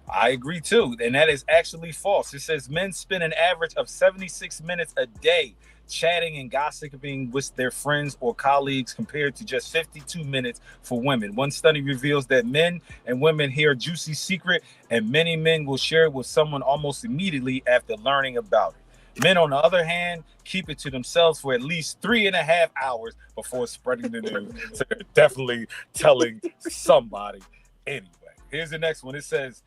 I agree too, and that is actually false. It says men spend an average of 76 minutes a day chatting and gossiping with their friends or colleagues compared to just 52 minutes for women. One study reveals that men and women hear a juicy secret, and many men will share it with someone almost immediately after learning about it. Men, on the other hand, keep it to themselves for at least 3.5 hours before spreading the news. So they're definitely telling somebody. Anyway, here's the next one. It says,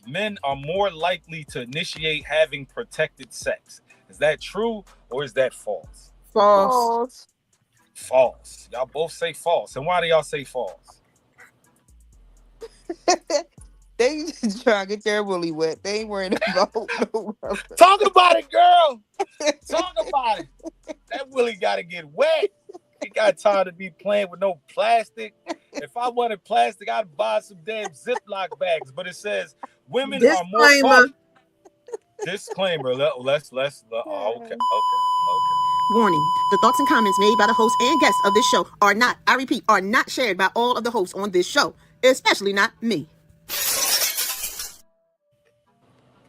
men are more likely to initiate having protected sex. Is that true or is that false? False. False. Y'all both say false. And why do y'all say false? They just trying to get their willy wet. They ain't worrying about no. Talk about it, girl. Talk about it. That willy got to get wet. Ain't got time to be playing with no plastic. If I wanted plastic, I'd buy some damn Ziploc bags. But it says women are more cautious. Disclaimer. Let's. Okay. Warning. The thoughts and comments made by the host and guests of this show are not, I repeat, are not shared by all of the hosts on this show, especially not me.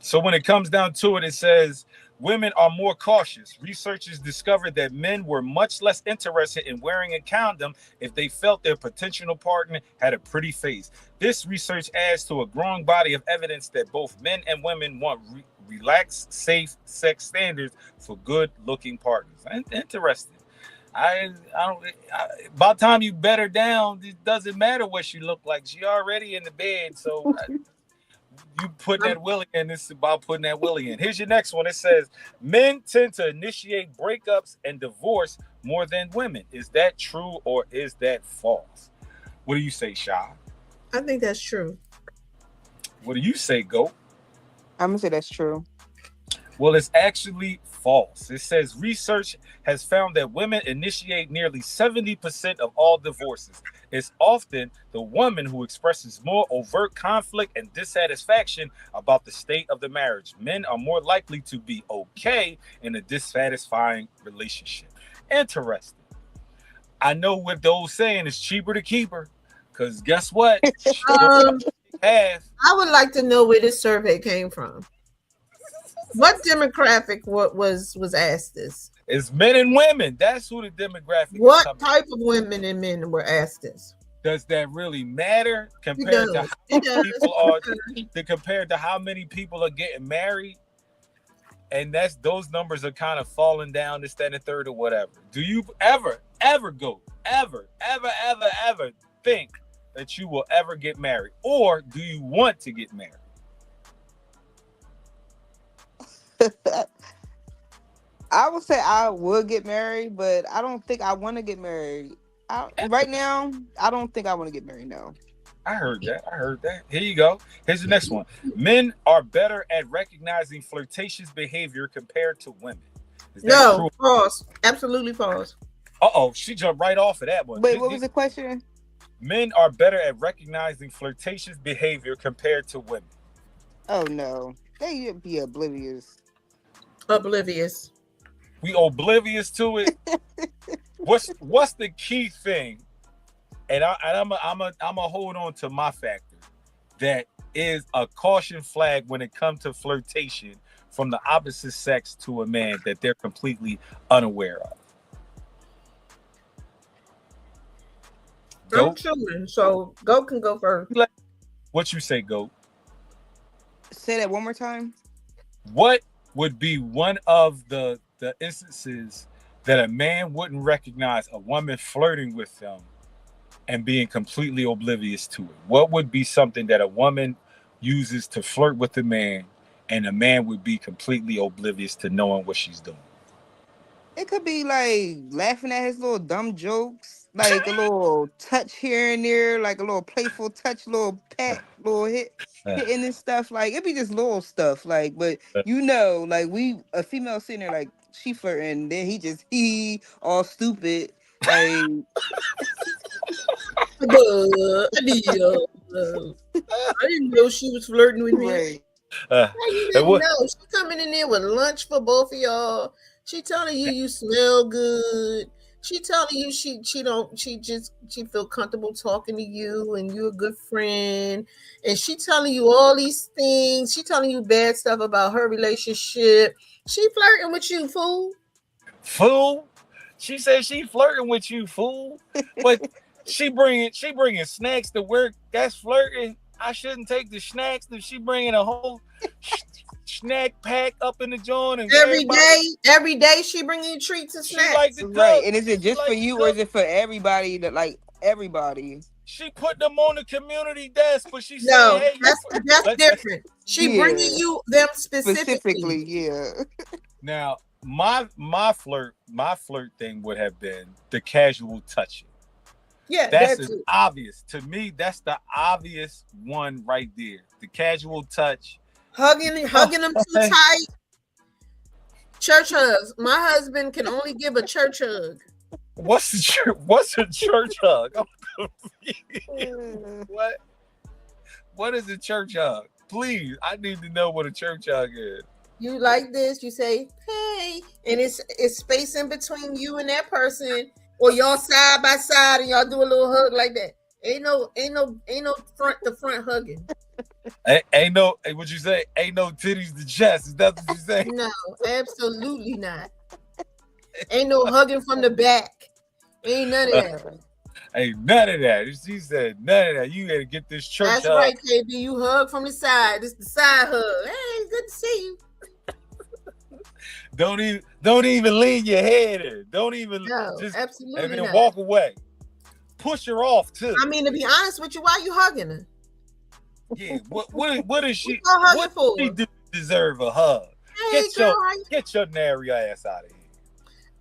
So when it comes down to it, it says women are more cautious. Researchers discovered that men were much less interested in wearing a condom if they felt their potential partner had a pretty face. This research adds to a growing body of evidence that both men and women want relaxed, safe sex standards for good-looking partners. Interesting. I don't. By the time you bet her down, it doesn't matter what she looked like. She already in the bed, so. You put that willy in. This is about putting that willy in. Here's your next one. It says men tend to initiate breakups and divorce more than women. Is that true or is that false? What do you say, Sha? I think that's true. What do you say, Goat? I'm gonna say that's true. Well, it's actually false. It says research has found that women initiate nearly 70% of all divorces. It's often the woman who expresses more overt conflict and dissatisfaction about the state of the marriage. Men are more likely to be okay in a dissatisfying relationship. Interesting. I know what those saying is cheaper to keep her, because guess what? I would like to know where this survey came from. What demographic was asked this? It's men and women. That's who the demographic is. What type of women and men were asked this? Does that really matter compared to how many people are getting married? And those numbers are kind of falling down, this, that, and the third, or whatever. Do you ever think that you will ever get married? Or do you want to get married? I would say I would get married, but I don't think I want to get married. Right now, I don't think I want to get married, no. I heard that. Here you go. Here's the next one. Men are better at recognizing flirtatious behavior compared to women. Is that true? False. Absolutely false. Uh-oh, she jumped right off of that one. Wait, what was the question? Men are better at recognizing flirtatious behavior compared to women. Oh, no. They be oblivious. Oblivious. We oblivious to it. What's the key thing? And I'm a hold on to my factor that is a caution flag when it comes to flirtation from the opposite sex to a man that they're completely unaware of. I'm chewing, so Goat can go first. What you say, Goat? Say that one more time. What would be one of the instances that a man wouldn't recognize a woman flirting with him and being completely oblivious to it? What would be something that a woman uses to flirt with a man and a man would be completely oblivious to knowing what she's doing? It could be like laughing at his little dumb jokes, like a little touch here and there, like a little playful touch, little pat, little hitting and stuff. Like it'd be just little stuff. Like, but like a female sitting there like she flirting, then he all stupid. Like I didn't know she was flirting with me. Right. You didn't know. She coming in there with lunch for both of y'all. She telling you you smell good. She telling you she feel comfortable talking to you and you're a good friend. And she telling you all these things. She telling you bad stuff about her relationship. She flirting with you, fool. Fool? She said she flirting with you, fool. But she bringing snacks to work. That's flirting. I shouldn't take the snacks if she bringing a whole snack pack up in the joint. And every day she bringing you treats and snacks. Like the right. And is it just for you or is it for everybody? That like everybody. She put them on the community desk, but she no, said, "Hey, that's different." She bringing you them specifically. Yeah. Now my flirt thing would have been the casual touching. Yeah, that's obvious to me. That's the obvious one right there. The casual touch, hugging them too tight. Church hugs. My husband can only give a church hug. What's a church hug? What is a church hug? Please, I need to know what a church hug is. You like this? You say, "Hey," and it's space in between you and that person. Or y'all side by side and y'all do a little hug like that. Ain't no front to front hugging. Ain't no, what you say? Ain't no titties to chest. Is that what you say? No, absolutely not. Ain't no hugging from the back. Ain't none of that. Ain't none of that. She said none of that. You gotta get this church That's hug. right, KB. You hug from the side. It's the side hug. Hey, good to see you. Don't even lean your head in. Don't even just absolutely and then not. walk away. Push her off too. I mean, to be honest with you, why are you hugging her? Yeah, what is she? What does she deserve a hug? Hey, Get your nary ass out of here.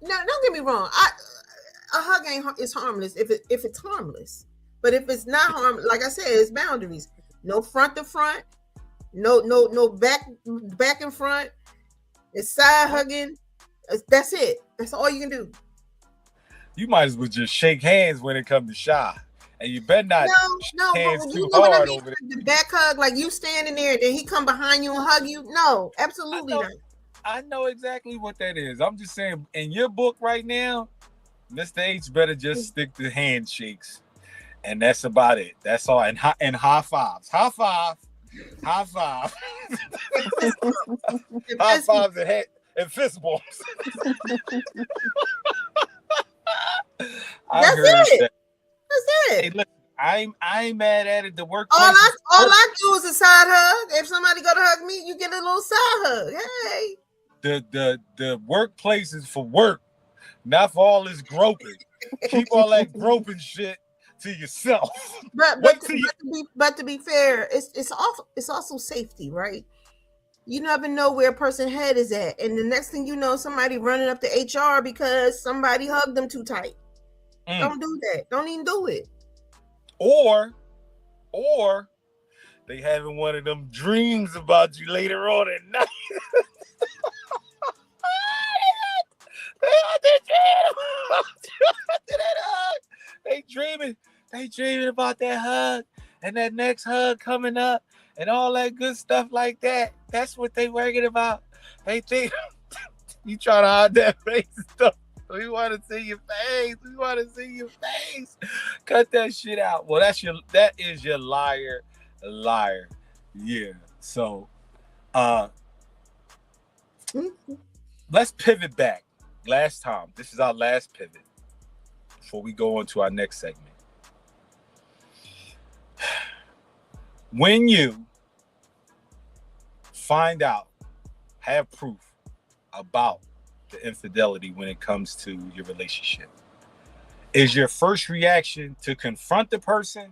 No, don't get me wrong. A hug is harmless if it's harmless. But if it's not harmless, like I said, it's boundaries. No front to front. No back and front. It's side hugging. That's it. That's all you can do. You might as well just shake hands when it comes to shy. And you better not shake hands too hard over there. The back hug, like you standing there and then he come behind you and hug you. No, absolutely not. I know exactly what that is. I'm just saying, in your book right now, Mr. H better just stick to handshakes. And that's about it. That's all. And high fives. High five. High five. High fives and fist bumps. That's it. That. That's it. Hey, look, I ain't mad at it. The workplace. All I do is a side hug. If somebody go to hug me, you get a little side hug. Hey. The workplace is for work, not for all this groping. Keep all that groping shit to yourself. But to be fair, it's also safety, right? You never know where a person's head is at, and the next thing you know, somebody running up to HR because somebody hugged them too tight. Don't do that. Don't even do it. Or they having one of them dreams about you later on at night. They dreaming about that hug and that next hug coming up, and all that good stuff like that. That's what they working about. They think you trying to hide that face and stuff. We want to see your face. We want to see your face. Cut that shit out. Well, that is your liar. Yeah. So, let's pivot back. Last time. This is our last pivot before we go on to our next segment. When you find out, have proof about the infidelity when it comes to your relationship, is your first reaction to confront the person?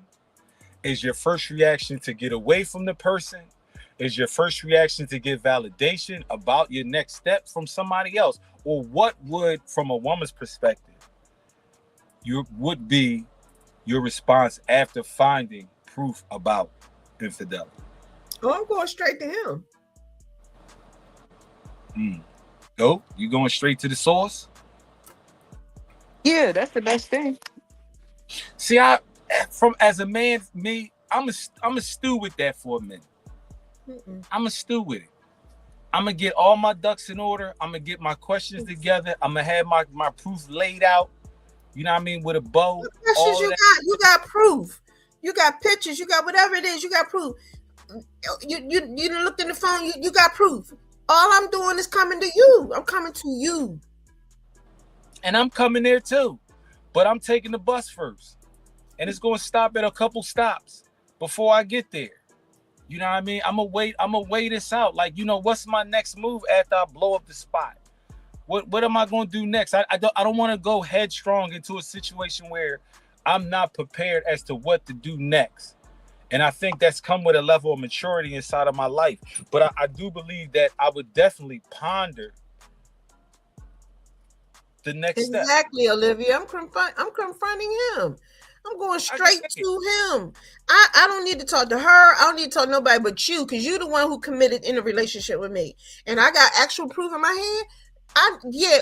Is your first reaction to get away from the person? Is your first reaction to get validation about your next step from somebody else? Or what would, from a woman's perspective, would be your response after finding proof about infidelity? Oh, I'm going straight to him. Go? You going straight to the source? Yeah, that's the best thing. See, as a man, I'm a stew with that for a minute. I'm a stew with it. I'm gonna get all my ducks in order. I'm gonna get my questions together. I'm gonna have my proof laid out. You know what I mean, with a bow. What questions you got proof. You got pictures. You got whatever it is. You got proof. You looked in the phone. You got proof. All I'm doing is coming to you. I'm coming to you. And I'm coming there too, but I'm taking the bus first, and it's gonna stop at a couple stops before I get there. You know what I mean? I'm gonna wait this out. Like, you know, what's my next move after I blow up the spot? What am I gonna do next? I don't want to go headstrong into a situation where I'm not prepared as to what to do next. And I think that's come with a level of maturity inside of my life. But I do believe that I would definitely ponder the next step. Exactly, Olivia. I'm confronting him. I'm going straight to him. I don't need to talk to her. I don't need to talk to nobody but you, because you're the one who committed in a relationship with me. And I got actual proof in my hand.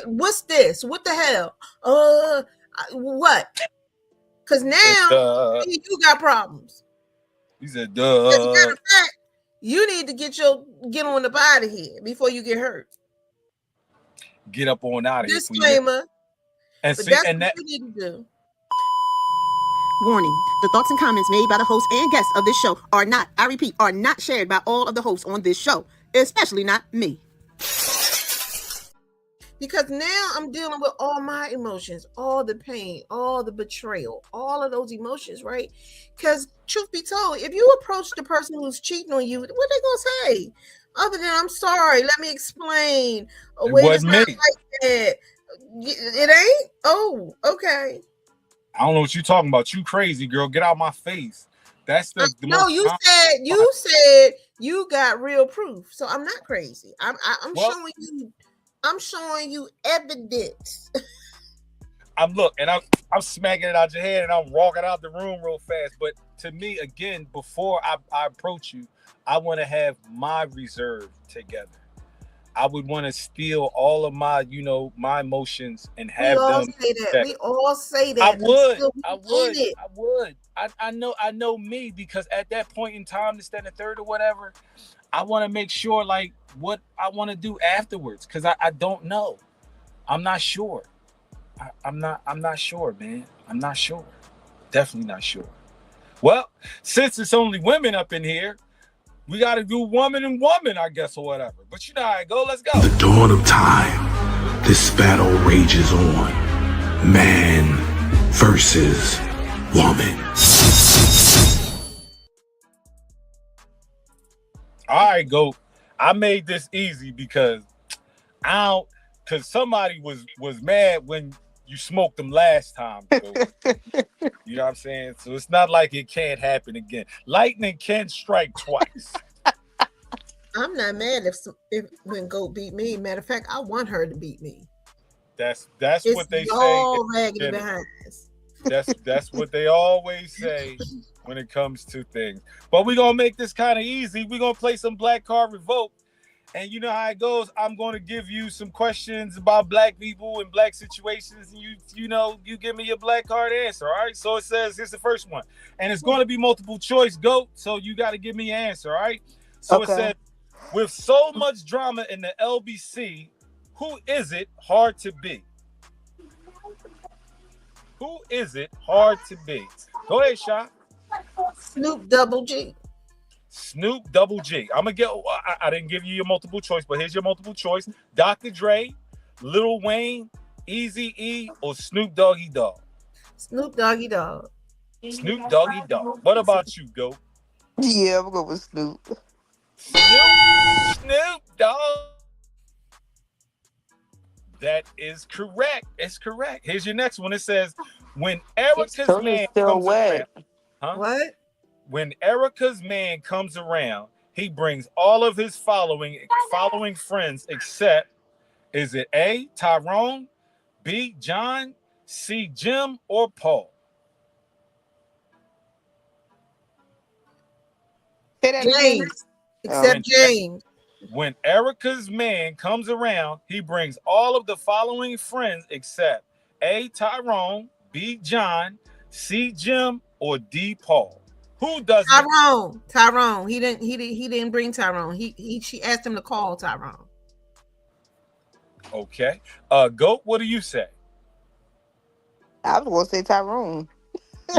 What's this? What the hell? What? Because now you got problems. He said, duh. As a matter of fact, you need to get on up out of here before you get hurt. Get up on out of here. Disclaimer. And but see, that's and what that you need to do. Warning, the thoughts and comments made by the host and guests of this show are not, I repeat, are not shared by all of the hosts on this show, especially not me. Because now I'm dealing with all my emotions, all the pain, all the betrayal, all of those emotions, right? Because truth be told, if you approach the person who's cheating on you, what they gonna say? Other than, I'm sorry, let me explain. It wasn't me. Like that. It ain't? Oh, okay. I don't know what you're talking about. You crazy, girl. Get out my face. That's the no, you said you got real proof. So I'm not crazy. I'm showing you evidence. I'm smacking it out your head and I'm walking out the room real fast. But to me, again, before I approach you, I want to have my reserve together. I would want to steal all of my, my emotions and have them. We all say that. I would. I know me, because at that point in time, this, that, and the third or whatever, I want to make sure like what I want to do afterwards. Cause I don't know. I'm not sure. I'm not sure, man. I'm not sure. Definitely not sure. Well, since it's only women up in here, we got to do woman and woman, I guess, or whatever. But you know how it go. Let's go. The dawn of time, this battle rages on. Man versus woman. All right, go. I made this easy because somebody was mad when you smoked them last time. So, you know what I'm saying? So it's not like it can't happen again. Lightning can strike twice. I'm not mad if when Goat beat me. Matter of fact, I want her to beat me. That's it's what they all say. raggedy behind us. That's what they always say when it comes to things. But we're gonna make this kind of easy. We're gonna play some Black Card Revoke. And you know how it goes. I'm going to give you some questions about black people and black situations, and you give me your black card answer. All right. So it says here's the first one, and it's going to be multiple choice, GOAT. So you got to give me an answer. All right. So It says, with so much drama in the LBC, who is it hard to be? Who is it hard to be? Go ahead, Sha. Snoop Double G. Snoop Double G. I'm gonna get. I didn't give you your multiple choice, but here's your multiple choice: Dr. Dre, Lil Wayne, Eazy-E, or Snoop Doggy Dogg. Snoop Doggy Dogg. Snoop Doggy Dogg. What about you, Go? Yeah, I'm going with Snoop. Snoop Dogg. That is correct. It's correct. Here's your next one. It says, when Erica's man comes around, What? When Erica's man comes around, he brings all of his following friends except, is it A, Tyrone, B, John, C, Jim, or Paul? James. Except James. When Erica's man comes around, he brings all of the following friends except A, Tyrone, B, John, C, Jim, or D, Paul. Who does Tyrone. He didn't bring Tyrone. She asked him to call Tyrone. Okay. Goat, what do you say? I was gonna say Tyrone.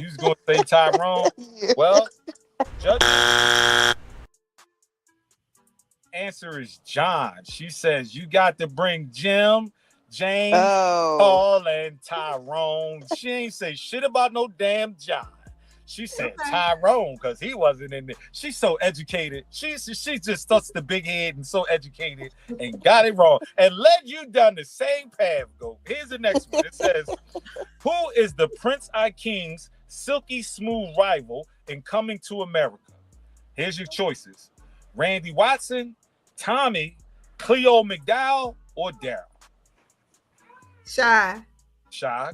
You was gonna say Tyrone? Yeah. Well, judge. Answer is John. She says you got to bring Jim, James, Paul, and Tyrone. She ain't say shit about no damn John. She said Tyrone because he wasn't in there. She's so educated. She just touched the big head and so educated and got it wrong and led you down the same path. Go. Here's the next one. It says, who is the Prince Iking's silky smooth rival in Coming to America? Here's your choices: Randy Watson, Tommy, Cleo McDowell, or Daryl. Shy,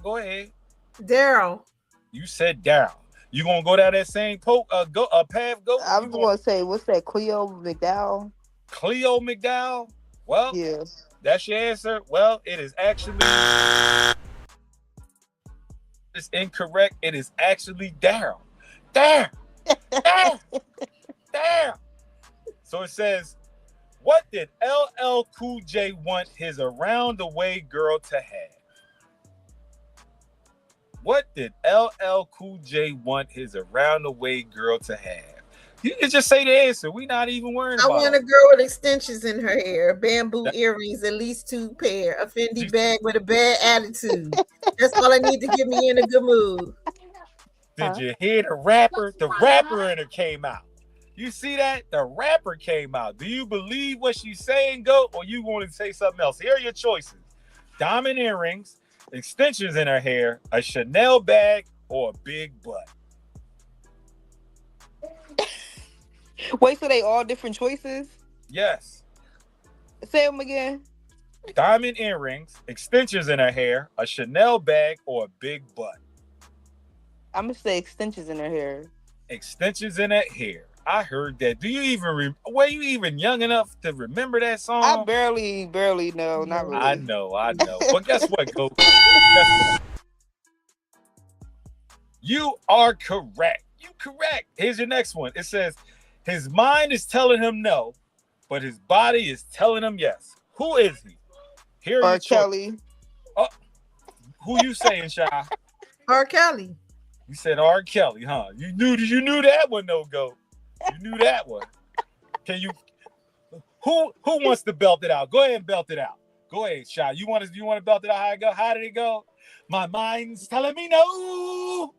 go ahead. Daryl. You said Daryl. You gonna go down that same path? Go. I was gonna say, what's that? Cleo McDowell. Cleo McDowell. Well, yeah, that's your answer. Well, it is actually it's incorrect. It is actually Daryl. Daryl. So it says, what did LL Cool J want his around the way girl to have? What did LL Cool J want his around the way girl to have? You can just say the answer. We not even worrying about it. I want a girl with extensions in her hair, bamboo earrings, at least 2 pair, a Fendi bag with a bad attitude. That's all I need to get me in a good mood. Did you hear the rapper? The rapper in her came out. You see that? The rapper came out. Do you believe what she's saying, Go? Or you want to say something else? Here are your choices: diamond earrings, extensions in her hair, a Chanel bag, or a big butt. Wait, so they all different choices? Yes. Say them again. Diamond earrings, extensions in her hair, a Chanel bag, or a big butt. I'm gonna say extensions in her hair. Extensions in her hair. I heard that. Do you even were you even young enough to remember that song? I barely know. Not really. I know. But guess what, Go? You are correct. You correct. Here's your next one. It says, his mind is telling him no, but his body is telling him yes. Who is he? Here R. Kelly. Who you saying, Shy? R. Kelly. You said R. Kelly, huh? You knew that one, no, Go. You knew that one. Can you? Who wants to belt it out? Go ahead and belt it out. Go ahead, Shy. You want to belt it out? How it go? How did it go? My mind's telling me no,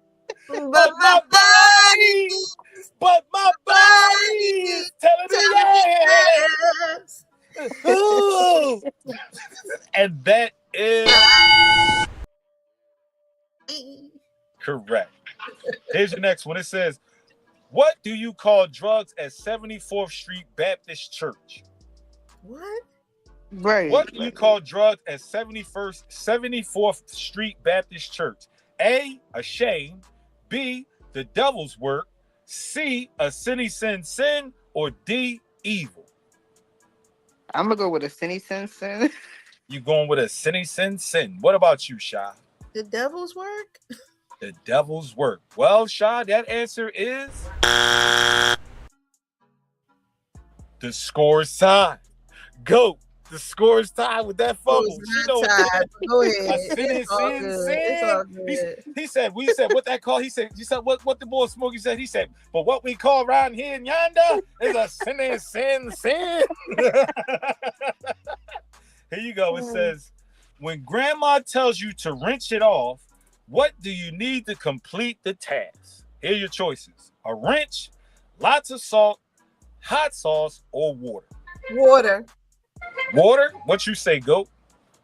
but my body is telling me yes. Ooh. And that is correct. Here's your next one. It says, what do you call drugs at 74th Street Baptist Church? What? Right. What do you call drugs at 74th Street Baptist Church? A, shame. B, the devil's work. C, a sin, or D, evil. I'm gonna go with a Cindy Sin. You going with a sin. What about you, Shy? The devil's work? The devil's work. Well, Shy, that answer is the score's tied. Go. The score's tied with that fumble. It's not tied. Go ahead. It's all good. He said, we said what that call. He said, what the boy Smokey said. He said, but what we call around here and yonder is a sin. Here you go. It says, when grandma tells you to rinse it off, what do you need to complete the task? Here are your choices. A wrench, lots of salt, hot sauce, or water. Water. Water? What you say, Goat?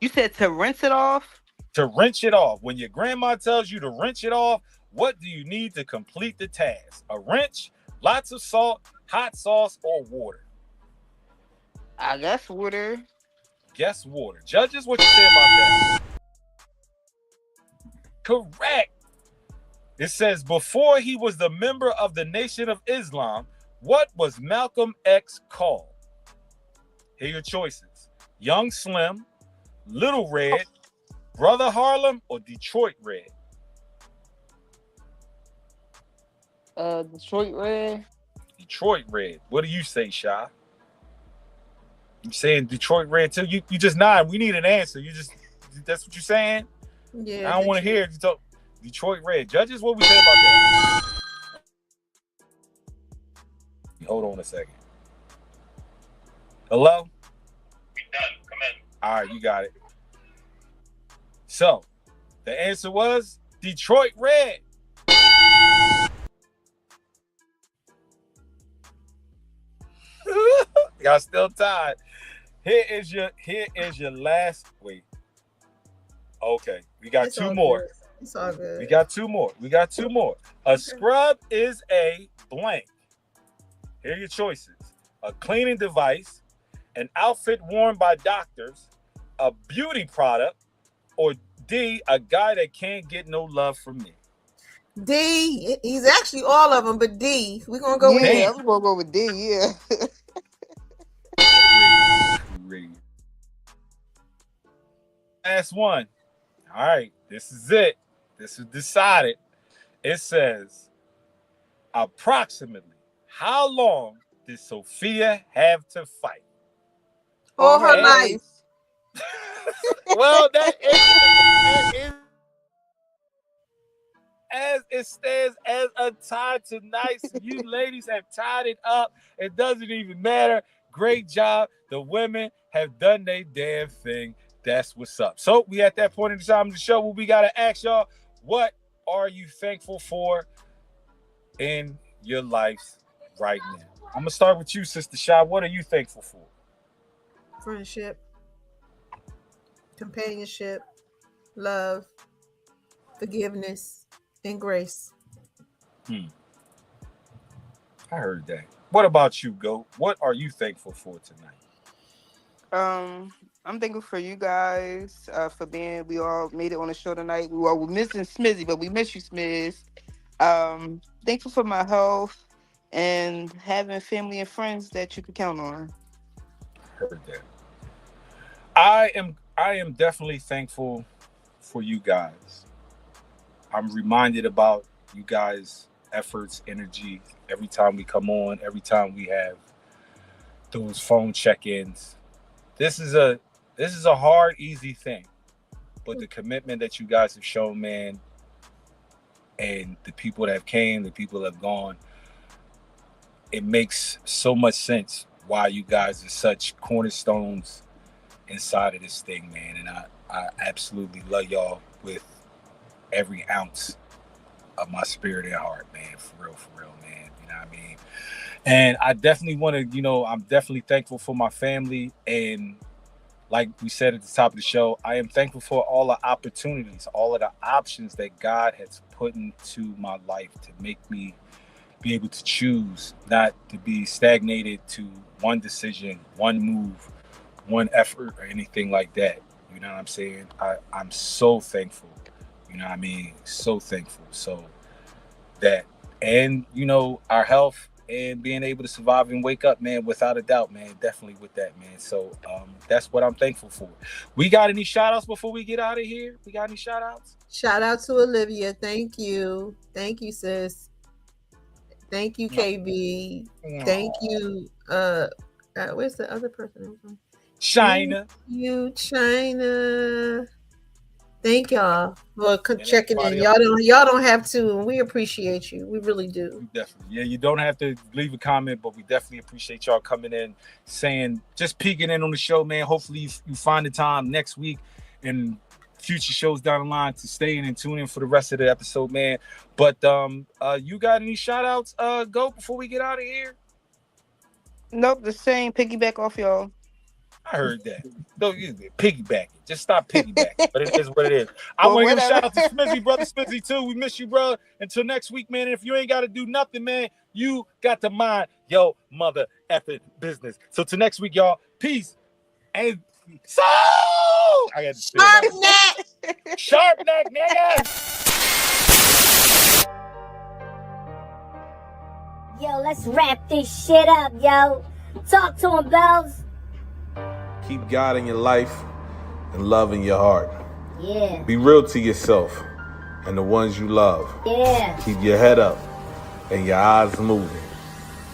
You said to rinse it off? To rinse it off. When your grandma tells you to rinse it off, what do you need to complete the task? A wrench, lots of salt, hot sauce, or water? I guess water. Guess water. Judges, what you say about that? Correct. It says, before he was the member of the Nation of Islam, what was Malcolm X called? Here are your choices. Young Slim, Little Red, Brother Harlem, or Detroit Red? Detroit Red. Detroit Red. What do you say, Shy? You saying Detroit Red too? You just nod. We need an answer. That's what you're saying? Yeah. I don't want to hear it. You talk Detroit Red. Judges, what we say about that? Hold on a second. Hello? We done. Come in. All right, you got it. So, the answer was Detroit Red. Y'all still tied. Here is your last. Wait. Okay, we got two more. It's all good. We got two more. A scrub is a blank. Here are your choices. A cleaning device, an outfit worn by doctors, a beauty product, or D, a guy that can't get no love from me. D. He's actually all of them, but D. We're going to go with D. I'm going to go with D, yeah. Last one. All right, this is it. This is decided. It says, approximately how long did Sophia have to fight? All her life. Well, that is as it stands as a tie tonight. So you ladies have tied it up. It doesn't even matter. Great job. The women have done their damn thing. That's what's up. So we at that point in the time of the show where we got to ask y'all, what are you thankful for in your life right now? I'm going to start with you, Sister Shy. What are you thankful for? Friendship, companionship, love, forgiveness, and grace. I heard that. What about you, Goat? What are you thankful for tonight? I'm thankful for you guys for being. We all made it on the show tonight. We're missing Smizzy, but we miss you, Smiz. Thankful for my health and having family and friends that you can count on. Heard that. I am definitely thankful for you guys. I'm reminded about you guys' efforts, energy every time we come on, every time we have those phone check-ins. This is a hard, easy thing, but the commitment that you guys have shown, man, and the people that have came, the people that have gone, it makes so much sense why you guys are such cornerstones inside of this thing, man. And I absolutely love y'all with every ounce of my spirit and heart, man. For real, man. You know what I mean? And I definitely want to, I'm definitely thankful for my family. And like we said at the top of the show, I am thankful for all the opportunities, all of the options that God has put into my life to make me be able to choose, not to be stagnated to one decision, one move, one effort, or anything like that. You know what I'm saying? I'm so thankful. You know what I mean? So thankful. So that, and our health and being able to survive and wake up, man, without a doubt, man, definitely with that, man. So that's what I'm thankful for. We got any shout outs before we get out of here? We got any shout outs? Shout out to Olivia. Thank you, sis. Thank you, KB. Thank you. Where's the other person? China. Thank you, China. Thank y'all for checking in. Y'all don't have to. We appreciate you. We really do. Definitely. Yeah, you don't have to leave a comment, but we definitely appreciate y'all coming in, saying, just peeking in on the show, man. Hopefully you find the time next week and future shows down the line to stay in and tune in for the rest of the episode, man. But you got any shout outs, Go, before we get out of here? Nope, the same. Piggyback off y'all. I heard that. Don't use it. Piggyback. Just stop piggybacking. But it is what it is. I want to give a shout out to Smizzy, brother Smizzy, too. We miss you, bro. Until next week, man. If you ain't got to do nothing, man, you got to mind your mother effing business. So till next week, y'all. Peace. And so I got to Sharp neck, nigga. Yo, let's wrap this shit up, yo. Talk to him, Bells. Keep God in your life and love in your heart. Yeah. Be real to yourself and the ones you love. Yeah. Keep your head up and your eyes moving.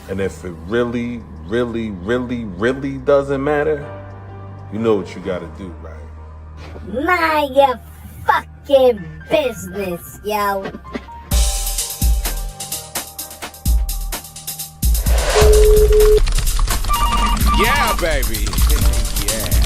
And if it really, really, really, really doesn't matter, you know what you gotta do, right? Mind your fucking business, yo. Yeah, baby. Yeah.